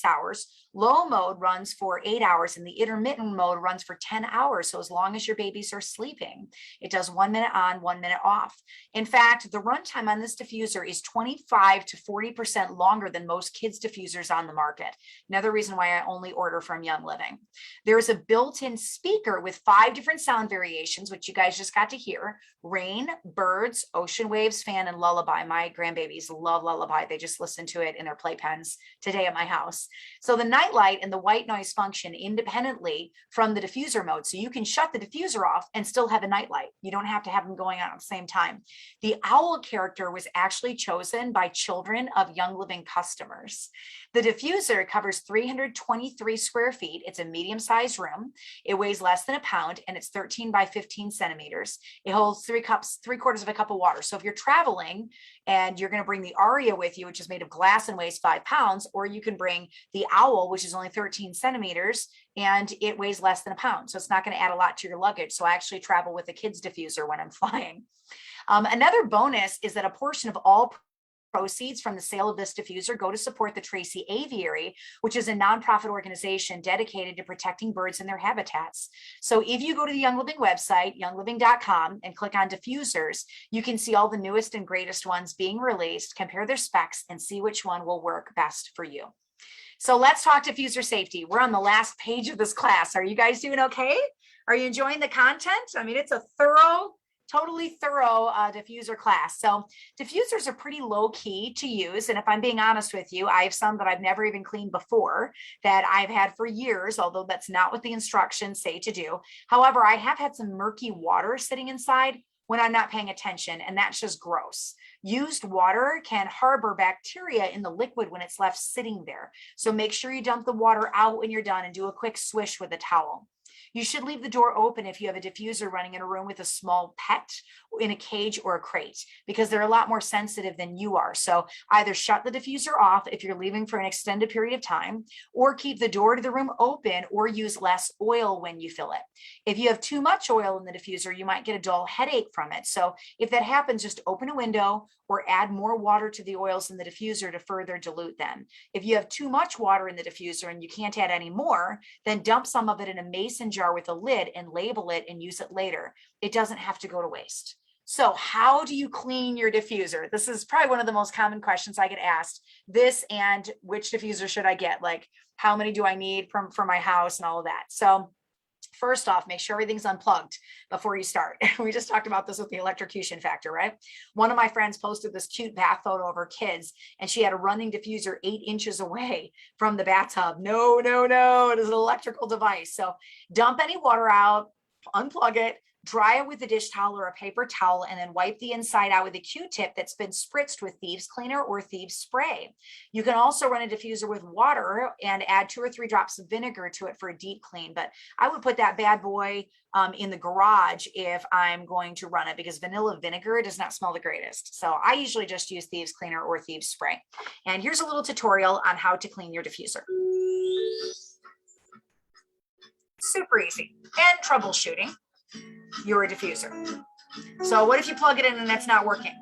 hours. Low mode runs for 8 hours, and the intermittent mode runs for 10 hours. So as long as your babies are sleeping, it does 1 minute on, 1 minute off. In fact, the runtime on this diffuser is 25 to 40% longer than most kids diffusers on the market. Another reason why I only order from Young Living. There is a built-in speaker with 5 different sound variations, which you guys just got to hear: rain, birds, Ocean Waves, Fan, and Lullaby. My grandbabies love Lullaby. They just listen to it in their playpens today at my house. So the night light and the white noise function independently from the diffuser mode. So you can shut the diffuser off and still have a night light. You don't have to have them going on at the same time. The owl character was actually chosen by children of Young Living customers. The diffuser covers 323 square feet. It's a medium-sized room. It weighs less than a pound, and it's 13 by 15 centimeters. It holds 3/4 of a cup of water. So if you're traveling and you're going to bring the Aria with you, which is made of glass and weighs 5 pounds, or you can bring the Owl, which is only 13 centimeters, and it weighs less than a pound. So it's not going to add a lot to your luggage. So I actually travel with a kid's diffuser when I'm flying. Another bonus is that a portion of all proceeds from the sale of this diffuser go to support the Tracy Aviary, which is a nonprofit organization dedicated to protecting birds in their habitats. So if you go to the Young Living website, youngliving.com, and click on diffusers, you can see all the newest and greatest ones being released, compare their specs, and see which one will work best for you. So let's talk diffuser safety. We're on the last page of this class. Are you guys doing okay? Are you enjoying the content? I mean, it's a totally thorough diffuser class. So diffusers are pretty low key to use. And if I'm being honest with you, I have some that I've never even cleaned before that I've had for years, although that's not what the instructions say to do. However, I have had some murky water sitting inside when I'm not paying attention, and that's just gross. Used water can harbor bacteria in the liquid when it's left sitting there. So make sure you dump the water out when you're done and do a quick swish with a towel. You should leave the door open if you have a diffuser running in a room with a small pet in a cage or a crate, because they're a lot more sensitive than you are. So either shut the diffuser off if you're leaving for an extended period of time, or keep the door to the room open, or use less oil when you fill it. If you have too much oil in the diffuser, you might get a dull headache from it. So if that happens, just open a window or add more water to the oils in the diffuser to further dilute them. If you have too much water in the diffuser and you can't add any more, then dump some of it in a mason jar with a lid and label it and use it later. It doesn't have to go to waste. So how do you clean your diffuser? This is probably one of the most common questions I get asked. This and which diffuser should I get? Like, how many do I need for my house and all of that? So first off, make sure everything's unplugged before you start. We just talked about this with the electrocution factor, right? One of my friends posted this cute bath photo of her kids, and she had a running diffuser 8 inches away from the bathtub. No, it is an electrical device. So dump any water out, unplug it, dry it with a dish towel or a paper towel, and then wipe the inside out with a Q-tip that's been spritzed with thieves cleaner or thieves spray. You can also run a diffuser with water and add 2 or 3 drops of vinegar to it for a deep clean. But I would put that bad boy in the garage if I'm going to run it, because vanilla vinegar does not smell the greatest. So I usually just use thieves cleaner or thieves spray. And here's a little tutorial on how to clean your diffuser. Super easy. And troubleshooting your diffuser. So what if you plug it in and it's not working?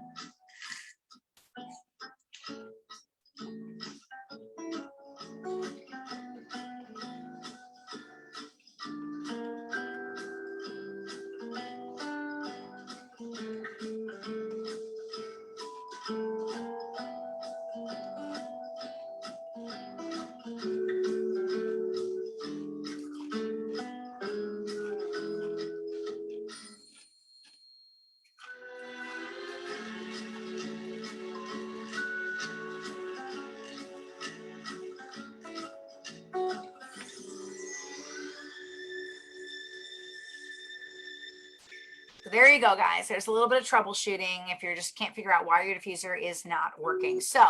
So there you go, guys. There's a little bit of troubleshooting if you just can't figure out why your diffuser is not working. So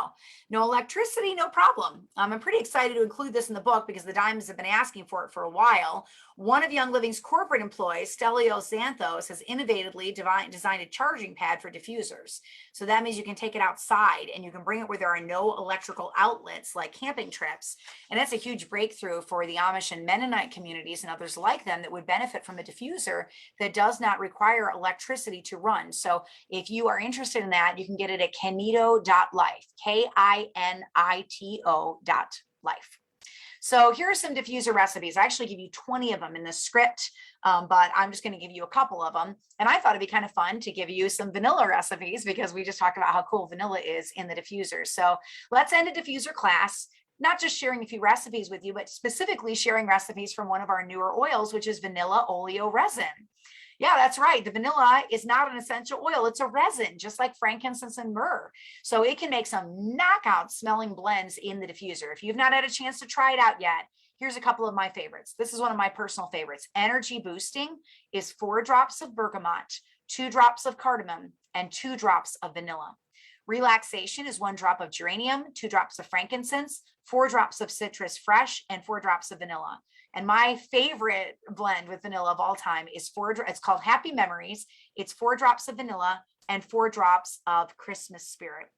no electricity, no problem. I'm pretty excited to include this in the book because the Diamonds have been asking for it for a while. One of Young Living's corporate employees, Stelios Xanthos, has innovatively designed a charging pad for diffusers. So that means you can take it outside and you can bring it where there are no electrical outlets like camping trips. And that's a huge breakthrough for the Amish and Mennonite communities and others like them that would benefit from a diffuser that does not require electricity to run. So if you are interested in that, you can get it at kinito.life, KINITO.life. So here are some diffuser recipes. I actually give you 20 of them in the script, but I'm just going to give you a couple of them. And I thought it'd be kind of fun to give you some vanilla recipes because we just talked about how cool vanilla is in the diffuser. So let's end a diffuser class, not just sharing a few recipes with you, but specifically sharing recipes from one of our newer oils, which is vanilla oleo resin. Yeah, that's right. The vanilla is not an essential oil. It's a resin, just like frankincense and myrrh. So it can make some knockout smelling blends in the diffuser. If you've not had a chance to try it out yet, here's a couple of my favorites. This is one of my personal favorites. Energy boosting is 4 drops of bergamot, 2 drops of cardamom, and 2 drops of vanilla. Relaxation is 1 drop of geranium, 2 drops of frankincense, 4 drops of citrus fresh, and 4 drops of vanilla. And my favorite blend with vanilla of all time is it's called Happy Memories. It's 4 drops of vanilla and 4 drops of Christmas spirit.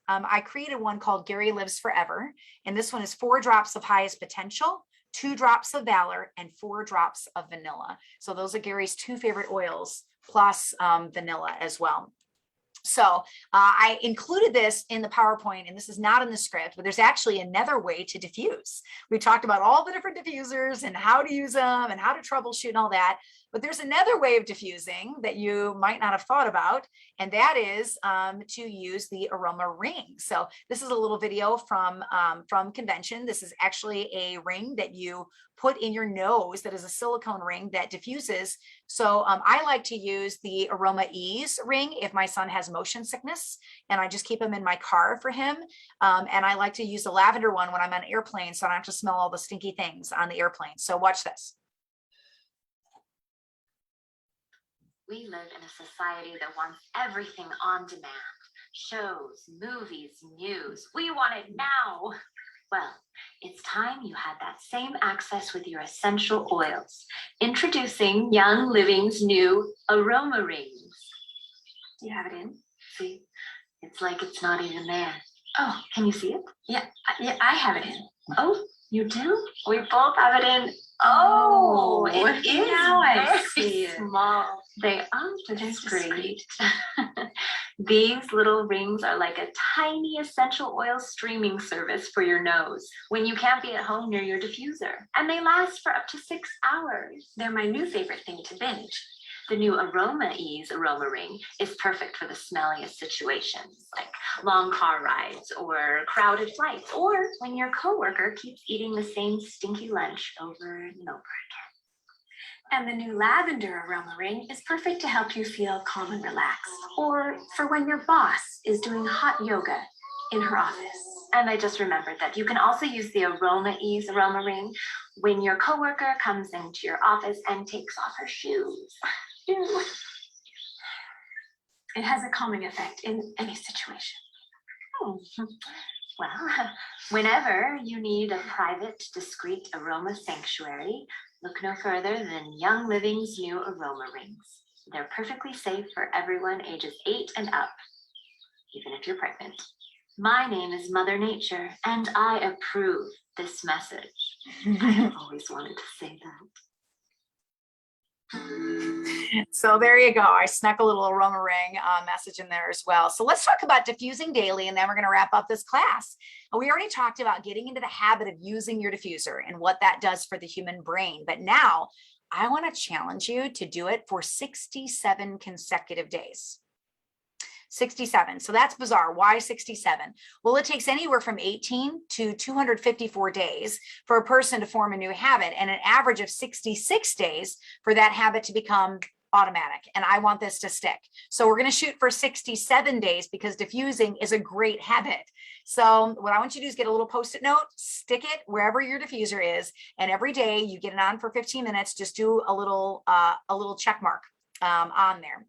I created one called Gary Lives Forever. And this one is 4 drops of highest potential, 2 drops of valor, and 4 drops of vanilla. So those are Gary's 2 favorite oils, plus vanilla as well. So I included this in the PowerPoint, and this is not in the script, but there's actually another way to diffuse. We talked about all the different diffusers and how to use them and how to troubleshoot and all that. But there's another way of diffusing that you might not have thought about, and that is to use the aroma ring. So this is a little video from convention. This is actually a ring that you put in your nose that is a silicone ring that diffuses. So I like to use the Aroma Ease ring if my son has motion sickness, and I just keep them in my car for him. And I like to use the lavender one when I'm on airplanes, so I don't have to smell all the stinky things on the airplane. So watch this. We live in a society that wants everything on demand. Shows, movies, news. We want it now. Well, it's time you had that same access with your essential oils. Introducing Young Living's new Aroma Rings. Do you have it in? See? It's like it's not even there. Oh, can you see it? Yeah, I have it in. Oh, you do? We both have it in. Oh, it is now I see it. Small. They are discreet. These little rings are like a tiny essential oil streaming service for your nose when you can't be at home near your diffuser. And they last for up to 6 hours. They're my new favorite thing to binge. The new Aroma Ease Aroma Ring is perfect for the smelliest situations, like long car rides or crowded flights, or when your coworker keeps eating the same stinky lunch over and over again. And the new Lavender Aroma Ring is perfect to help you feel calm and relaxed, or for when your boss is doing hot yoga in her office. And I just remembered that you can also use the Aroma Ease Aroma Ring when your coworker comes into your office and takes off her shoes. It has a calming effect in any situation. Oh, well, whenever you need a private, discreet aroma sanctuary, look no further than Young Living's new aroma rings. They're perfectly safe for everyone ages 8 and up, even if you're pregnant. My name is Mother Nature, and I approve this message. I have always wanted to say that. So there you go. I snuck a little aroma ring message in there as well. So let's talk about diffusing daily, and then we're going to wrap up this class. We already talked about getting into the habit of using your diffuser and what that does for the human brain. But now I want to challenge you to do it for 67 consecutive days. 67. So that's bizarre. Why 67? Well, it takes anywhere from 18 to 254 days for a person to form a new habit, and an average of 66 days for that habit to become automatic. And I want this to stick. So we're going to shoot for 67 days because diffusing is a great habit. So what I want you to do is get a little Post-it note, stick it wherever your diffuser is, and every day you get it on for 15 minutes, just do a little check mark on there.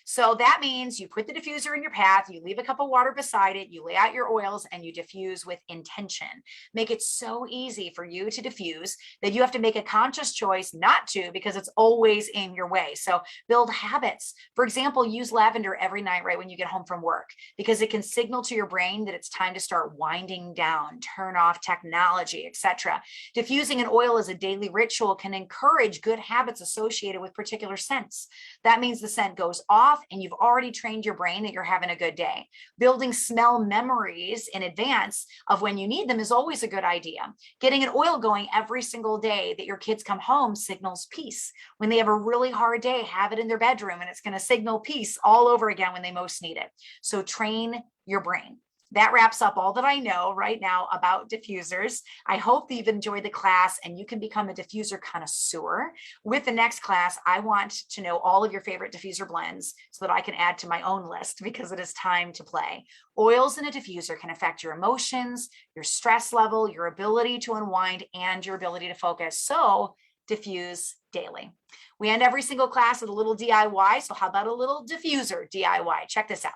So that means you put the diffuser in your path, you leave a cup of water beside it, you lay out your oils, and you diffuse with intention. Make it so easy for you to diffuse that you have to make a conscious choice not to, because it's always in your way. So build habits. For example, use lavender every night right when you get home from work, because it can signal to your brain that it's time to start winding down, turn off technology, etc. Diffusing an oil as a daily ritual can encourage good habits associated with particular scents. That means the scent goes off, and you've already trained your brain that you're having a good day. Building smell memories in advance of when you need them is always a good idea. Getting an oil going every single day that your kids come home signals peace. When they have a really hard day, have it in their bedroom, and it's going to signal peace all over again when they most need it. So train your brain. that wraps up all that I know right now about diffusers. I hope that you've enjoyed the class and you can become a diffuser connoisseur. With the next class, I want to know all of your favorite diffuser blends so that I can add to my own list because it is time to play. Oils in a diffuser can affect your emotions, your stress level, your ability to unwind, and your ability to focus. So diffuse daily. We end every single class with a little DIY. So how about a little diffuser DIY? Check this out.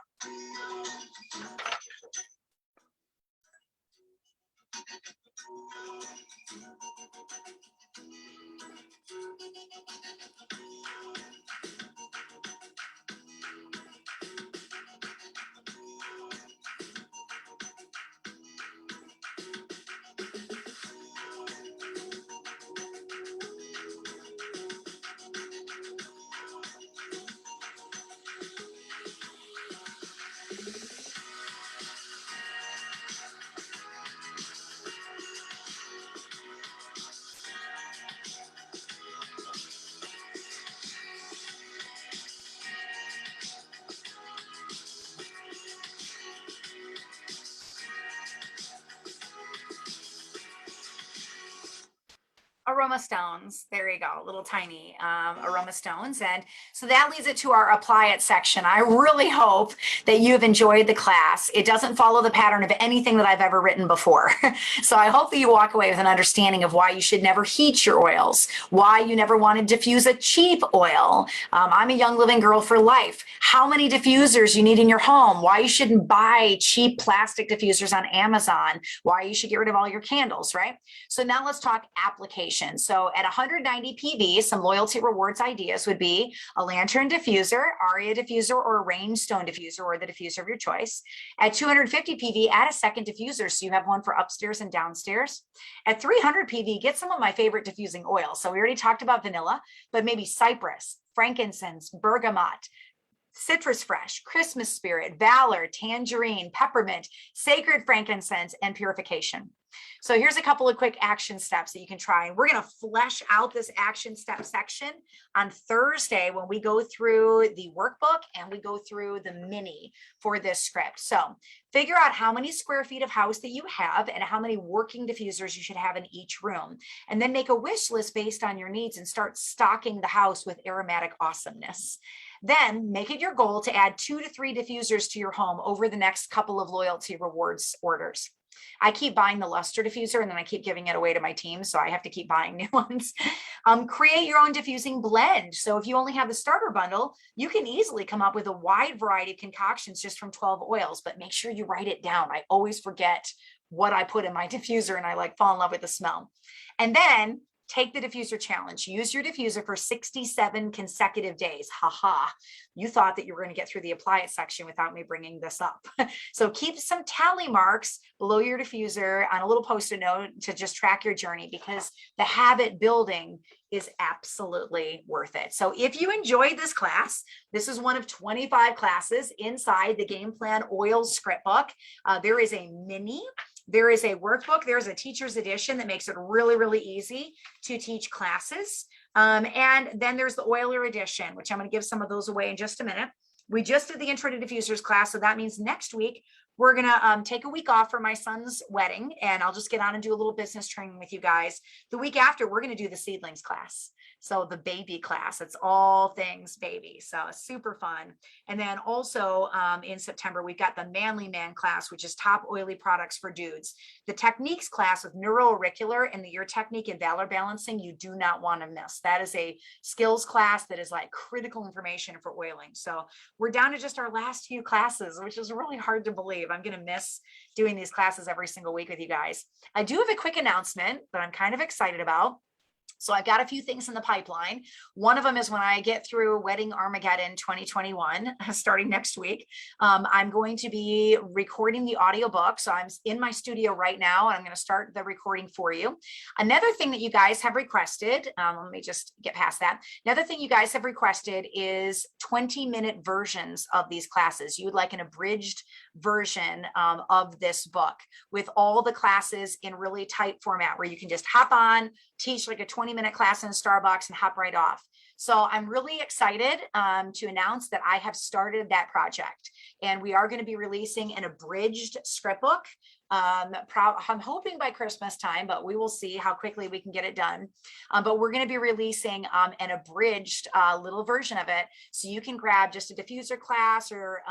Aroma stones. There you go, little tiny aroma stones. And so that leads it to our apply it section. I really hope that you have enjoyed the class. It doesn't follow the pattern of anything that I've ever written before. So I hope that you walk away with an understanding of why you should never heat your oils, why you never want to diffuse a cheap oil. I'm a Young Living girl for life. How many diffusers you need in your home, why you shouldn't buy cheap plastic diffusers on Amazon, why you should get rid of all your candles, right? So now let's talk application. So at 190 PV, some loyalty rewards ideas would be a lantern diffuser, Aria diffuser, or a range stone diffuser, or the diffuser of your choice. At 250 PV, add a second diffuser so you have one for upstairs and downstairs. At 300 PV, get some of my favorite diffusing oils. So we already talked about vanilla, but maybe cypress, frankincense, bergamot, citrus fresh, Christmas spirit, valor, tangerine, peppermint, sacred frankincense, and purification. So here's a couple of quick action steps that you can try. And we're going to flesh out this action step section on Thursday when we go through the workbook and we go through the mini for this script. So figure out how many square feet of house that you have and how many working diffusers you should have in each room. And then make a wish list based on your needs and start stocking the house with aromatic awesomeness. Then make it your goal to add 2 to 3 diffusers to your home over the next couple of loyalty rewards orders. I keep buying the luster diffuser and then I keep giving it away to my team. So I have to keep buying new ones. Create your own diffusing blend. So if you only have the starter bundle, you can easily come up with a wide variety of concoctions just from 12 oils, but make sure you write it down. I always forget what I put in my diffuser and I fall in love with the smell. And then take the diffuser challenge. Use your diffuser for 67 consecutive days. Haha. You thought that you were going to get through the apply it section without me bringing this up. So keep some tally marks below your diffuser on a little post-it note to just track your journey, because the habit building is absolutely worth it. So if you enjoyed this class, this is one of 25 classes inside the Game Plan Oils script book. There is a mini. There is a workbook. There's a teacher's edition that makes it really, really easy to teach classes. And then there's the oiler edition, which I'm going to give some of those away in just a minute. We just did the intro to diffusers class. So that means next week, we're going to take a week off for my son's wedding, and I'll just get on and do a little business training with you guys. The week after, we're going to do the seedlings class. So the baby class, it's all things baby. So super fun. And then also in September, we've got the Manly Man class, which is top oily products for dudes. The techniques class with neuroauricular and the ear technique and valor balancing, you do not want to miss. That is a skills class that is like critical information for oiling. So we're down to just our last few classes, which is really hard to believe. I'm going to miss doing these classes every single week with you guys. I do have a quick announcement that I'm kind of excited about. So I've got a few things in the pipeline. One of them is when I get through Wedding Armageddon 2021, starting next week, I'm going to be recording the audiobook. So I'm in my studio right now, and I'm going to start the recording for you. Another thing that you guys have requested, let me just get past that. Another thing you guys have requested is 20-minute versions of these classes. You would like an abridged version of this book with all the classes in really tight format where you can just hop on, teach like a 20-minute class in Starbucks and hop right off. So I'm really excited to announce that I have started that project, and we are going to be releasing an abridged script book. I'm hoping by Christmas time, but we will see how quickly we can get it done. But we're going to be releasing an abridged little version of it. So you can grab just a diffuser class or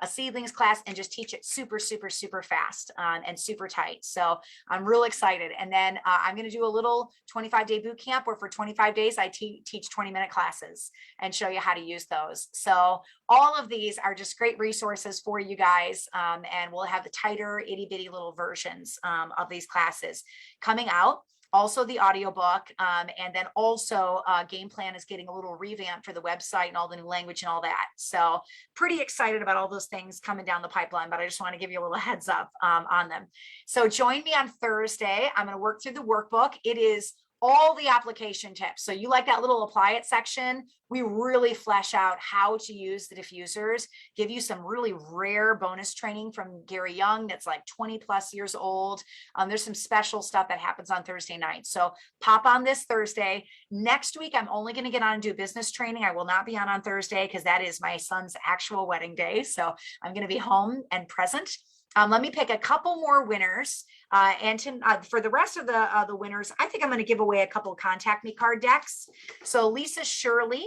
a seedlings class and just teach it super, super, super fast and super tight. So I'm real excited. And then I'm going to do a little 25-day boot camp where for 25 days, I teach 20-minute classes and show you how to use those. So all of these are just great resources for you guys. And we'll have the tighter itty bitty little versions of these classes coming out. Also the audiobook, and then also game plan is getting a little revamp for the website and all the new language and all that. So pretty excited about all those things coming down the pipeline, but I just want to give you a little heads up on them. So join me on Thursday. I'm going to work through the workbook. It is all the application tips. So you like that little apply it section? We really flesh out how to use the diffusers, give you some really rare bonus training from Gary Young that's like 20 plus years old. There's some special stuff that happens on Thursday night. So pop on this Thursday. Next week, I'm only going to get on and do business training. I will not be on Thursday because that is my son's actual wedding day. So I'm going to be home and present. Let me pick a couple more winners. And for the rest of the winners, I think I'm going to give away a couple of Contact Me card decks. So Lisa Shirley,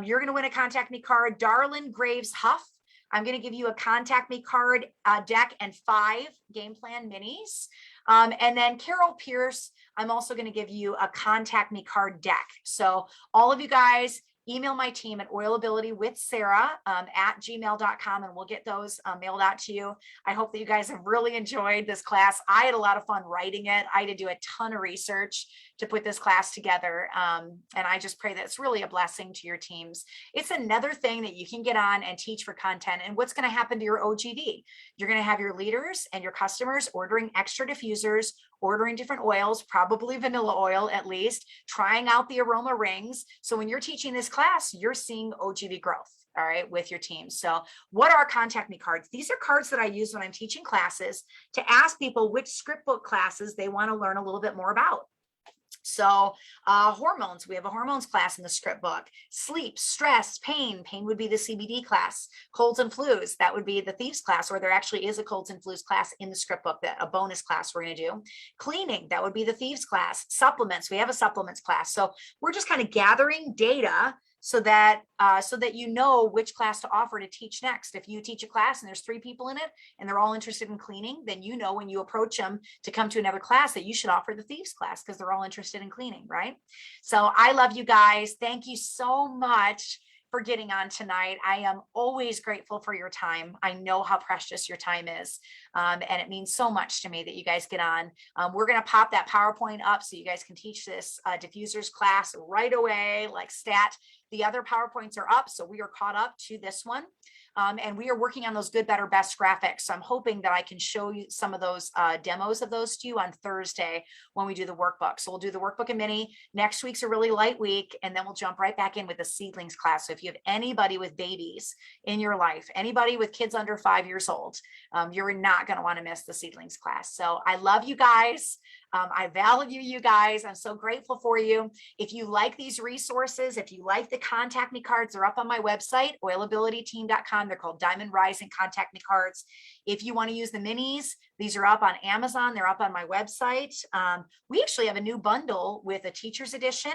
you're going to win a Contact Me card. Darlin Graves Huff, I'm going to give you a Contact Me card deck and 5 game plan minis. And then Carol Pierce, I'm also going to give you a Contact Me card deck. So all of you guys, email my team at oilabilitywithsarah at gmail.com and we'll get those mailed out to you. I hope that you guys have really enjoyed this class. I had a lot of fun writing it. I had to do a ton of research to put this class together. And I just pray that it's really a blessing to your teams. It's another thing that you can get on and teach for content. And what's going to happen to your OGD? You're going to have your leaders and your customers ordering extra diffusers, ordering different oils, probably vanilla oil at least, trying out the aroma rings. So when you're teaching this class, you're seeing OGV growth, all right, with your team. So what are Contact Me cards? These are cards that I use when I'm teaching classes to ask people which script book classes they want to learn a little bit more about. So hormones, we have a hormones class in the script book. Sleep, stress, pain would be the CBD class. Colds and flus, that would be the thieves class, or there actually is a colds and flus class in the script book, that a bonus class we're going to do. Cleaning, that would be the thieves class. Supplements, we have a supplements class. So we're just kind of gathering data so that you know which class to offer to teach next. If you teach a class and there's 3 people in it and they're all interested in cleaning, then you know when you approach them to come to another class that you should offer the thieves class because they're all interested in cleaning, right? So I love you guys. Thank you so much for getting on tonight. I am always grateful for your time. I know how precious your time is. And it means so much to me that you guys get on. We're going to pop that PowerPoint up so you guys can teach this diffusers class right away, like stat. The other PowerPoints are up, so we are caught up to this one. And we are working on those good, better, best graphics. So I'm hoping that I can show you some of those demos of those to you on Thursday when we do the workbook. So we'll do the workbook and mini. Next week's a really light week, and then we'll jump right back in with the seedlings class. So if you have anybody with babies in your life, anybody with kids under 5 years old, you're not going to want to miss the seedlings class. So I love you guys. I value you guys. I'm so grateful for you. If you like these resources, if you like the Contact Me cards, they're up on my website, oilabilityteam.com. They're called Diamond Rising Contact Me cards. If you want to use the minis, these are up on Amazon. They're up on my website. We actually have a new bundle with a teacher's edition,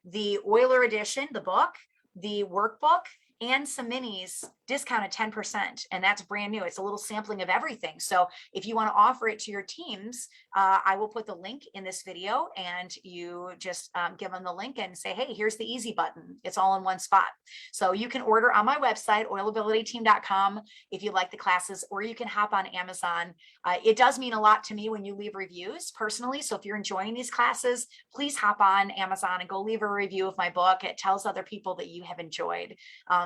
the Oiler edition, the book, the workbook, and some minis discounted 10%. And that's brand new. It's a little sampling of everything. So if you want to offer it to your teams, I will put the link in this video and you just give them the link and say, hey, here's the easy button. It's all in one spot. So you can order on my website, oilabilityteam.com, if you like the classes, or you can hop on Amazon. It does mean a lot to me when you leave reviews personally. So if you're enjoying these classes, please hop on Amazon and go leave a review of my book. It tells other people that you have enjoyed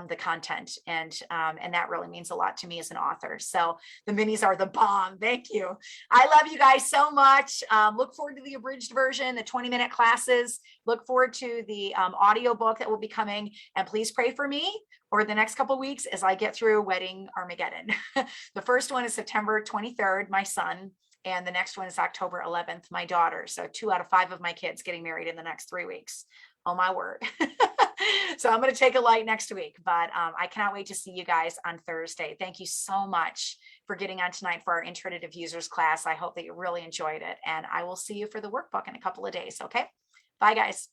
the content, and that really means a lot to me as an author. So the minis are the bomb. Thank you. I love you guys so much. Look forward to the abridged version, the 20-minute classes. Look forward to the audio book that will be coming, and please pray for me over the next couple of weeks as I get through Wedding Armageddon. The first one is September 23rd, my son, and the next one is October 11th, my daughter. So 2 out of 5 of my kids getting married in the next 3 weeks. Oh my word. So I'm going to take a light next week, but I cannot wait to see you guys on Thursday. Thank you so much for getting on tonight for our Intro to Diffusers class. I hope that you really enjoyed it, and I will see you for the workbook in a couple of days. Okay. Bye guys.